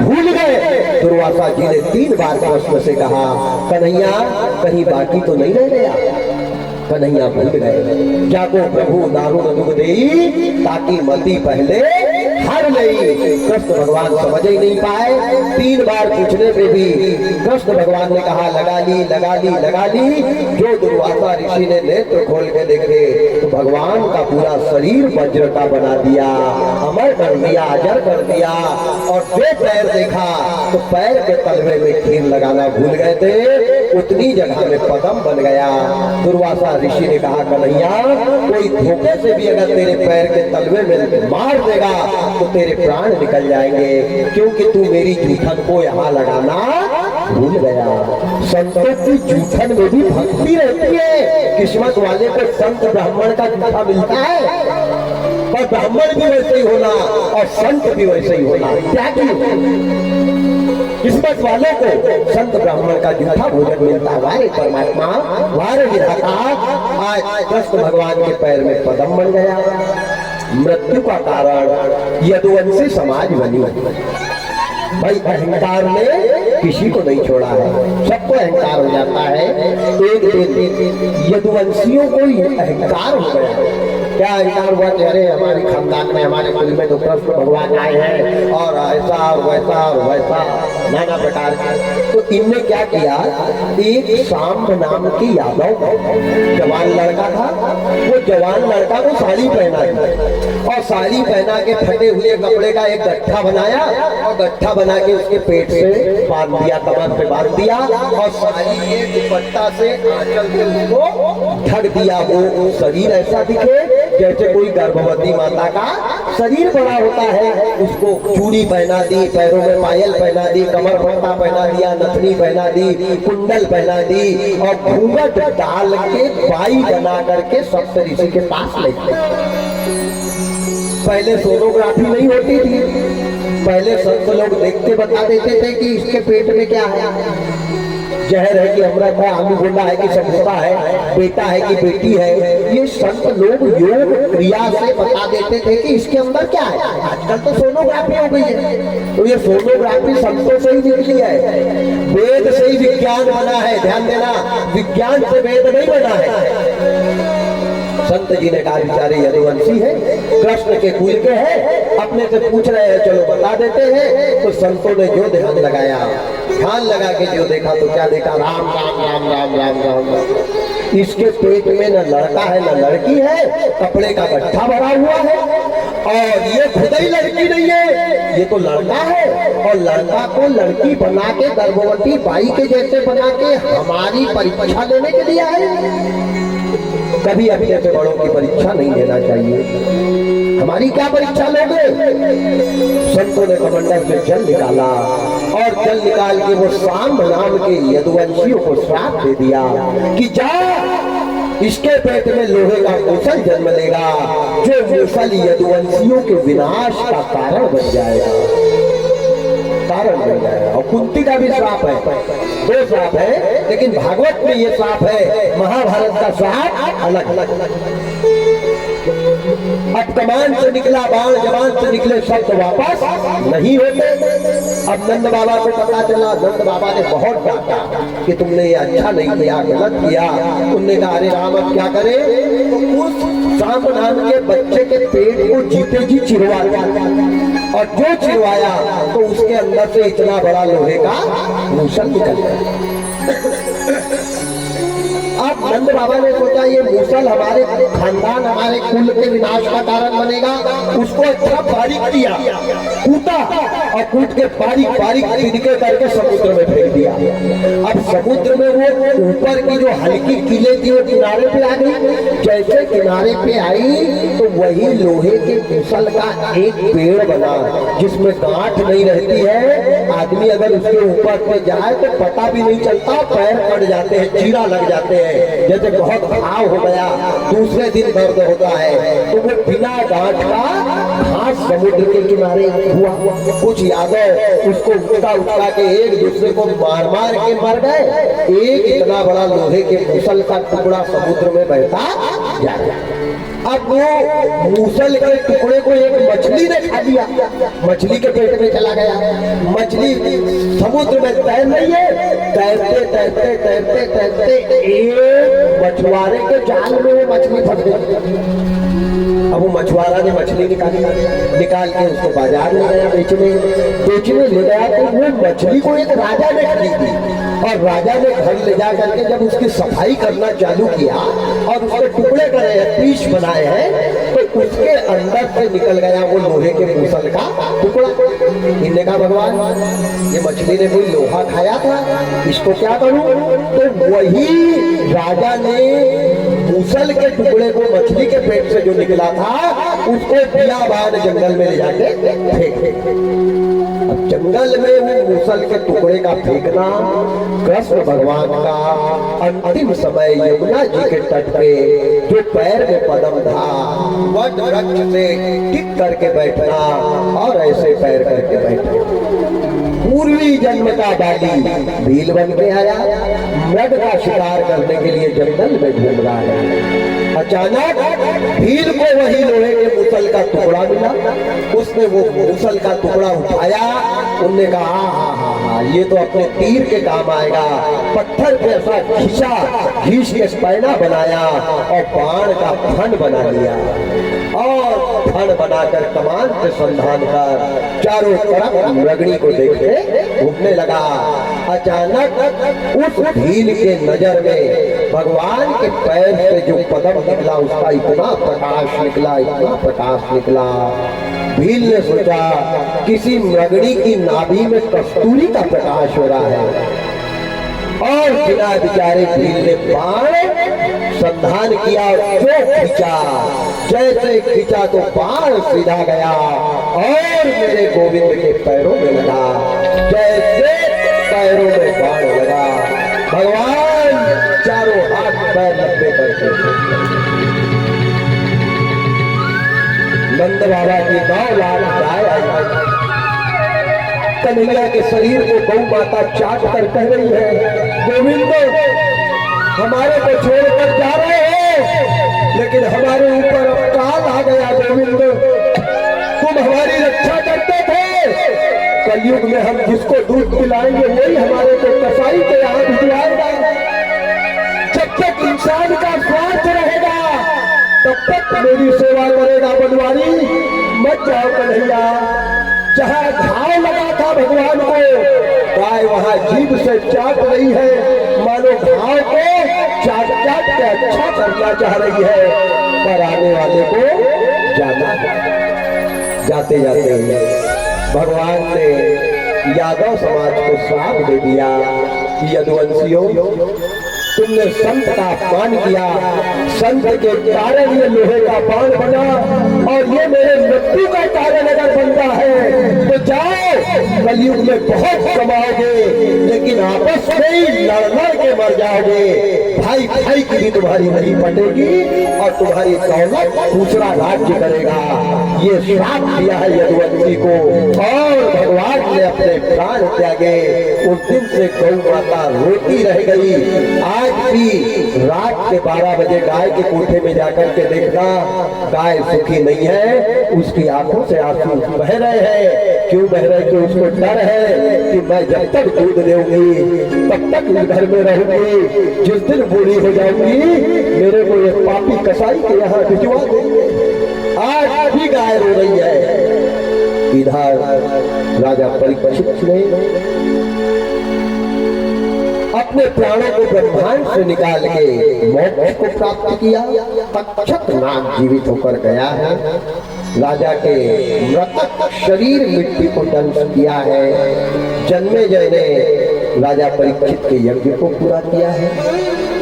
Speaker 1: भूल गए। दुर्वासा जी ने 3 बार कृष्ण से कहा कन्हैया कहीं बाकी तो नहीं रह गया। कन्हैया भूल गए। जाको प्रभु दारुण दुख देई, ताकि मती पहले हर नहीं। कृष्ण भगवान समझ ही नहीं पाए। 3 बार पूछने पे भी कृष्ण भगवान ने कहा लगा ली। जो दुर्वासा ऋषि ने नेत्र खोल के देखे तो भगवान का पूरा शरीर वज्र का बना दिया, अमर कर दिया, अजर कर दिया। और जो पैर देखा तो पैर के तलवे में खीर लगाना भूल गए थे, उतनी जगह में पदम बन गया। दुर्वासा ऋषि ने कहा कन्हैया कोई धोखे से भी अगर तेरे पैर के तलवे में मार देगा तो तेरे प्राण निकल जाएंगे, क्योंकि तू मेरी जूठन को यहाँ लगाना भूल गया। संतों की जूठन में भी भक्ति रहती है। किस्मत वाले को संत ब्राह्मण का जूठा मिलता है, पर ब्राह्मण भी वैसे ही होना और संत भी वैसे ही होना। त्यागी किस्मत वालों को संत ब्राह्मण का जूठा भोजन मिलता है। वारे परमात्मा वारे विधाता। आज कृष्ण भगवान के पैर में पदम बन गया। मृत्यु का कारण यदुवंशी समाज बनी। भाई अहंकार ने किसी को नहीं छोड़ा है, सबको अहंकार हो जाता है। एक दिन यदुवंशियों को अहंकार हो गया। क्या अहंकार हुआ कि अरे हमारे खानदान में हमारे कुल में तो कृष्ण भगवान आए हैं और ऐसा और वैसा और वैसा नाना प्रकार के। तो इनने क्या किया, एक शाम नाम की यादव जवान लड़का था, वो जवान लड़का को साड़ी पहना दी और साड़ी पहना के फटे हुए कपड़े का एक गट्ठा बनाया और गट्ठा बना के उसके पेट से बांध दिया, कमर पे बांध दिया और साड़ी के दुपट्टा से आंचल से उसको ढक दिया। वो शरीर ऐसा दिखे जैसे कोई गर्भवती माता का शरीर बड़ा होता है। उसको चूड़ी पहना दी, पैरों में पायल पहना दी, कमर पट्टा पहना दिया, नथनी पहना दी, कुंडल पहना दी और घूंघट डाल के बाई बना करके सप्त ऋषि के पास ले गए। पहले सोनोग्राफी नहीं होती थी, पहले संत लोग देख के बता देते थे कि इसके पेट में क्या है, जहर है कि अमृत है, आलू गोंडा है कि समोसा है, बेटा है कि बेटी है। ये संत लोग योग क्रिया से बता देते थे कि इसके अंदर क्या है। आजकल तो सोनोग्राफी हो गई है, तो ये सोनोग्राफी संतों से ही निकली है, वेद से ही विज्ञान बना है। ध्यान देना, विज्ञान से वेद नहीं बना है। संत जी ने कहा बेचारे यदुवंशी है, कृष्ण के कुल के हैं, अपने से पूछ रहे हैं, चलो बता देते हैं। तो संतों ने जो ध्यान लगाया ध्यान लगा के जो देखा तो क्या देखा, राम राम राम राम राम राम राम। इसके पेट में न लड़का है न लड़की है, कपड़े का गट्ठा भरा हुआ है, और ये खुद ही लड़की नहीं है, ये तो लड़का है, और लड़का को लड़की बना के गर्भवती बाई के जैसे बना के हमारी परीक्षा लेने के लिए है। कभी अभी ऐसे बड़ों की परीक्षा नहीं लेना चाहिए। हमारी क्या परीक्षा लोगे? संतों ने कमंडल से जल निकाला, और जल निकाल के वो सांब नाम के यदुवंशियों को श्राप दे दिया कि जा, इसके पेट में लोहे का मूसल जन्म लेगा, जो मूसल यदुवंशियों के विनाश का कारण बन जाएगा, कारण बन जाएगा। और कुंती का भी श्राप है, 2 श्राप है, लेकिन भागवत में ये श्राप है, महाभारत का श्राप अलग अलग। अब कमान से निकला बाण, जबान से निकले शब्द वापस नहीं होते। अब नंद बाबा को पता चला, नंद बाबा ने बहुत डांटा कि तुमने ये अच्छा नहीं किया, गलत किया। उनने कहा अरे राम अब क्या करे? तो उस सांप नाम के बच्चे के पेट को जीते जी चिरवा दिया, और जो चिरवाया तो उसके अंदर से इतना बड़ा लोहे का मूसल निकल गया। अब नंद बाबा ने सोचा ये मूसल हमारे खानदान, हमारे कुल के विनाश का कारण बनेगा। उसको अच्छा बारीक किया, कूटा, और कूट के बारीक बारीक तिनके करके समुद्र में फेंक दिया। अब समुद्र में वो ऊपर की जो हल्की कीले थी वो किनारे पे आ गई। जैसे किनारे पे आई तो वही लोहे के मूसल का एक पेड़ बना, जिसमें गांठ नहीं रहती है। आदमी अगर उसके ऊपर पे जाए तो पता भी नहीं चलता, पैर कट जाते हैं, चीरा लग जाते हैं, जैसे बहुत घाव हो गया, दूसरे दिन दर्द होता है। तो वो बिना गांठ का घास समुद्र के किनारे हुआ। कुछ यादव उसको उठा के एक दूसरे को मार मार के मर गए। एक इतना बड़ा लोहे के मूसल का टुकड़ा समुद्र में बहता जा रहा। अब वो मूसल के टुकड़े को एक मछली ने खा लिया, मछली के पेट में चला गया। मछली समुद्र में तैर रही है, तैरते तैरते तैरते तैरते एक मछुआरे के जाल में वो मछली फंस गई। अब वो मछुआरा ने मछली निकाल के उसको बाजार ले गया बेचने ले गया। तो वो मछली को एक राजा ने खरीदी, और राजा ने घर ले जा करके जब उसकी सफाई करना चालू किया और उसके टुकड़े करे हैं, पीस बनाए हैं, तो उसके अंदर से निकल गया वो लोहे के मूसल का टुकड़ा। इन्होंने कहा भगवान ये मछली ने कोई लोहा खाया था, इसको क्या करूं? तो वही राजा ने मूसल के टुकड़े को मछली के पेट से जो निकला था उसको बियाबान जंगल में ले जाके फेंक। अब जंगल में वो मूसल के टुकड़े का फेंकना कृष्ण भगवान का अंतिम समय यमुना जी के तट पे जो पैर में पदम था, वट वृक्ष से टिक करके बैठना और ऐसे पैर करके बैठना। पूर्वी जन्म का बाली भील बन के आया, मृग का शिकार करने के लिए जंगल में घूम रहा है। अचानक भील को वही लोहे के मूसल का टुकड़ा मिला। उसने वो मूसल का टुकड़ा उठाया, उनने कहा हाँ ये तो अपने तीर के काम आएगा। पत्थर पे ऐसा घींच के पैना बनाया और बाण का फन बना लिया, और फन बनाकर कमान पे संधान कर चारों तरफ मृगणी को देखते घूमने लगा। अचानक उस भील के नजर में भगवान के पैर से जो पदम निकला उसका इतना प्रकाश निकला, इतना प्रकाश निकला। भील ने सोचा किसी मृगणी की नाभि में कस्तूरी का प्रकाश हो रहा है, और बिना बेचारे भील ने बाण संधान किया और जो खींचा, जैसे खींचा तो बाण सीधा गया और मेरे गोविंद के पैरों में लगा। जैसे पैरों में बाण लगा, भगवान चारों हाथ पैर लंबे करके नंद बाबा की 9 लाख गाय आई। कन्हैया के शरीर को गौ माता चाट कर कह रही है गोविंद हमारे को छोड़कर जा रहे हो, लेकिन हमारे ऊपर अब काल आ गया। गोविंद तुम हमारी रक्षा करते थे, कलयुग में हम जिसको दूध पिलाएंगे वही हमारे को कसाई के यहाँ भिजवाएगा। जब तक इंसान का स्वार्थ रहेगा तब तक मेरी सेवा करेगा बनवारी। मत जाओ कन्हैया, जहाँ घाव लगा था भगवान को गाय वहां
Speaker 4: यहाँ जीभ से चाट रही है, मानो घाव को चाट चाट के अच्छा करना चाह रही है, पर आने वाले को जाना। जाते जाते भगवान ने यादव समाज को श्राप दे दिया कि यदुवंशियों, तुमने संत का अपमान किया, संत के कारण ये लोहे का बाण बना और ये मेरे मृत्यु का कारण अगर बनता है तो जाओ, कलयुग में बहुत कमाओगे, लेकिन आपस में ही लड़ लड़ के मर जाओगे। भाई भाई की भी तुम्हारी नहीं पटेगी और तुम्हारी दौलत दूसरा राज्य करेगा। ये श्राप दिया है यदुवंशी को और भगवान ने अपने प्राण त्यागे। उस दिन से गौ माता रोती रह गई। आज भी रात के 12 बजे गाय के कोठे में जाकर के देखना, गाय सुखी नहीं है, उसकी आंखों से आंसू बह रहे हैं। क्यों बह रहे? कि उसको डर है कि मैं जब तक दूध देऊंगी तब तक इस घर में रहूंगी, जिस दिन बूढ़ी हो जाऊंगी मेरे को ये पापी कसाई के यहाँ भिजवा देंगे। आज भी गाय रो रही है। इधर राजा परीक्षित ने अपने प्राणों को ब्रह्मांड से निकाल के मोक्ष को प्राप्त किया। तक्षक नाग जीवित होकर गया है। राजा के मृतक शरीर मिट्टी को दंश किया है। जन्मेजय ने राजा परीक्षित के यज्ञ को पूरा किया है।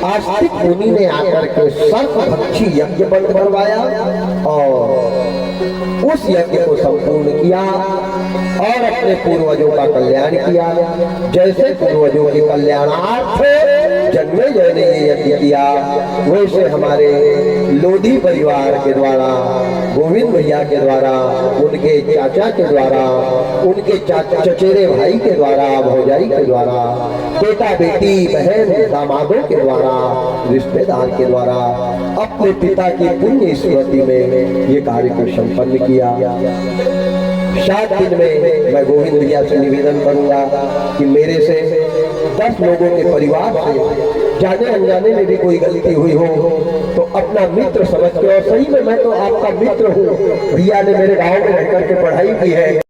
Speaker 4: आस्तिक मुनि ने आकर के सर्वभक्षी यज्ञ बंद करवाया और उस यज्ञ को संपूर्ण किया और अपने पूर्वजों का कल्याण किया। जैसे पूर्वजों के कल्याणार्थ जन्मेजय ने ये यज्ञ किया, वैसे हमारे लोधी परिवार के द्वारा, गोविंद भैया के द्वारा, उनके चाचा के द्वारा, उनके चचेरे भाई के द्वारा, भौजाई के द्वारा, बेटा बेटी बहन दामादों के द्वारा, रिश्तेदार के द्वारा अपने पिता की पुण्य स्मृति में ये कार्य को संपन्न किया। 7 दिन में मैं गोविंद भैया से निवेदन करूंगा कि मेरे से 10 लोगों के परिवार से जाने अनजाने में भी कोई गलती हुई हो तो अपना मित्र समझ के, और सही में मैं तो आपका मित्र हूँ, भैया ने मेरे गांव में रहकर के पढ़ाई की है।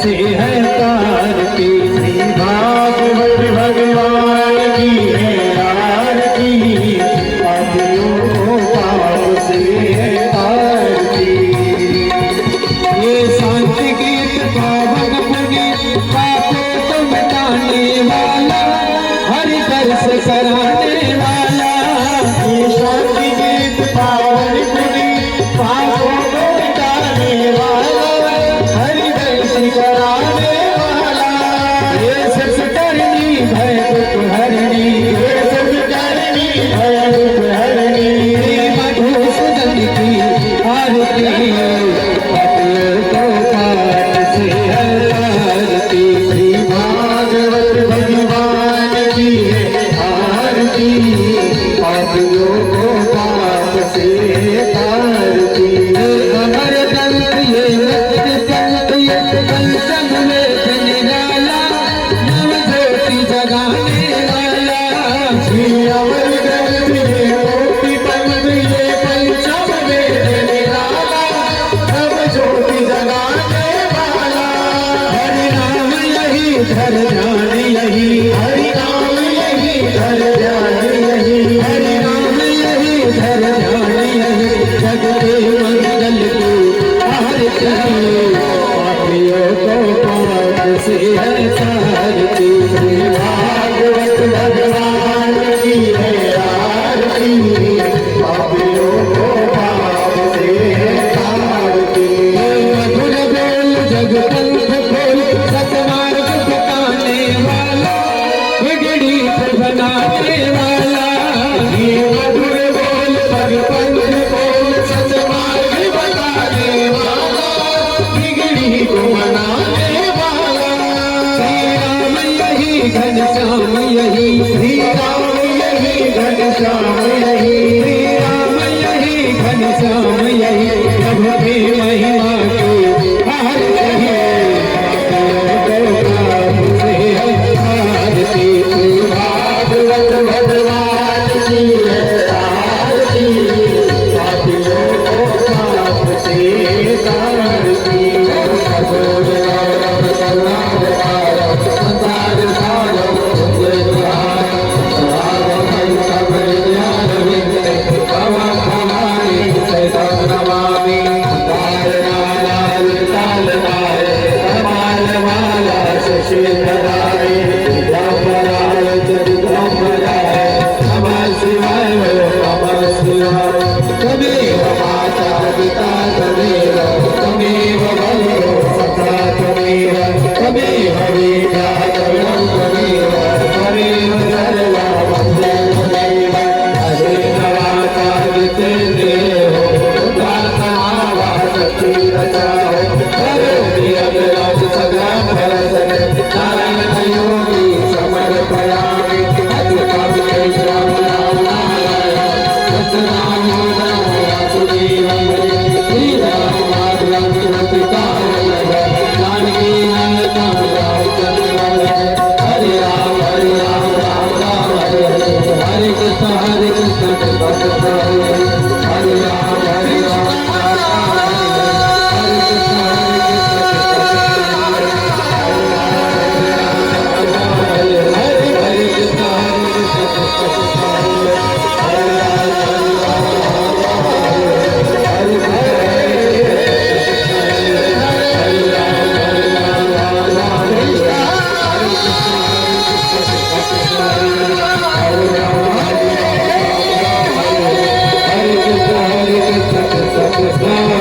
Speaker 3: से है तारती, भागवत भगवान की है आरती, पापियों को पाप से है तारती। ये शांति गीत पावन पुनीत, पापों को मिटाने वाला, हरि दर्श कराने वाला। ये शांति गीत पावन पुनीत, पापों को मिटाने वाला, हरि दर्श कराने वाला। ये सब करनी भय दुख हरणी, ये सब करनी भय दुख हरणी, मधुसूदन की आरती, पापियों को पाप से है तारती। श्री भागवत भगवान की है आरती, पापियों को पाप से तारती। अमर दंत ये मृत दंत ये पंचम वेद निराला, नव ज्योति जगाने वाला। श्री अमर दंत ये मोती पंथ ये पंचम वेद निराला, नव ज्योति जगाने वाला। हरि नाम यही धर ध्यान यही, हरि नाम यही धर ध्यान यही, हरि नाम यही धर ध्यान यही, जग के मंगल की आरती, पापियों को पाप से है तारती। श्री भागवत भगवान की है आरती, पापियों को पाप से है तारती। मधुर बोल जग पंथ खोल, सतमार्ग बताने वाला, बिगड़ी फिर बनाने वाला। ये मधुर बोल जग पंथ खोल, सतमार्ग बताने वाला, बिगड़ी को मनाने वाला। श्री राम यही घनश्याम यही, श्री राम यही घनश्याम यही, श्री राम यही घनश्याम यही, प्रभु की महिमा की आरती, पापियों को पाप से है तारती। श्री भागवत भगवान की है आरती, पापियों को पाप से तारती। सगुण गौरव करुणावतारम, संसार सारम पुण्यनिधानम, सदावतं कमलज्ञानविन्दे, भवं भवानी सहितं नमामि। तारणाय तालनाय, कपालमाला शशीधराय, ब्रह्मराय ब्रह्मराय, नमः शिवाय नमः शिवाय। त्वमेव माता पिता त्वमेव, त्वमेव बन्धुः सखा त्वमेव, त्वमेव वेदान्तरं त्वमेव, त्वमेव सर्वं वन्दे त्वमेव। अनेन वाचा विचिन्तेयो, उदात्तमावासतीरचाहो, करोमि अग्रज सदं भरसन्, नारायणयोगी समर्पयामि। अच्युतं केशवं रामनारायणं, कृष्णनामो वासुदेवं भजे, श्रीराममाधवं कृतिकावल्लभं, जानकीनन्दनं रामचन्द्रं भजे। हरे राम राम राम हरे हरे, हरे कृष्ण कृष्ण कृष्ण हरे हरे, हरे राम राम राम हरे हरे, हरे कृष्ण हरे कृष्ण हरे कृष्ण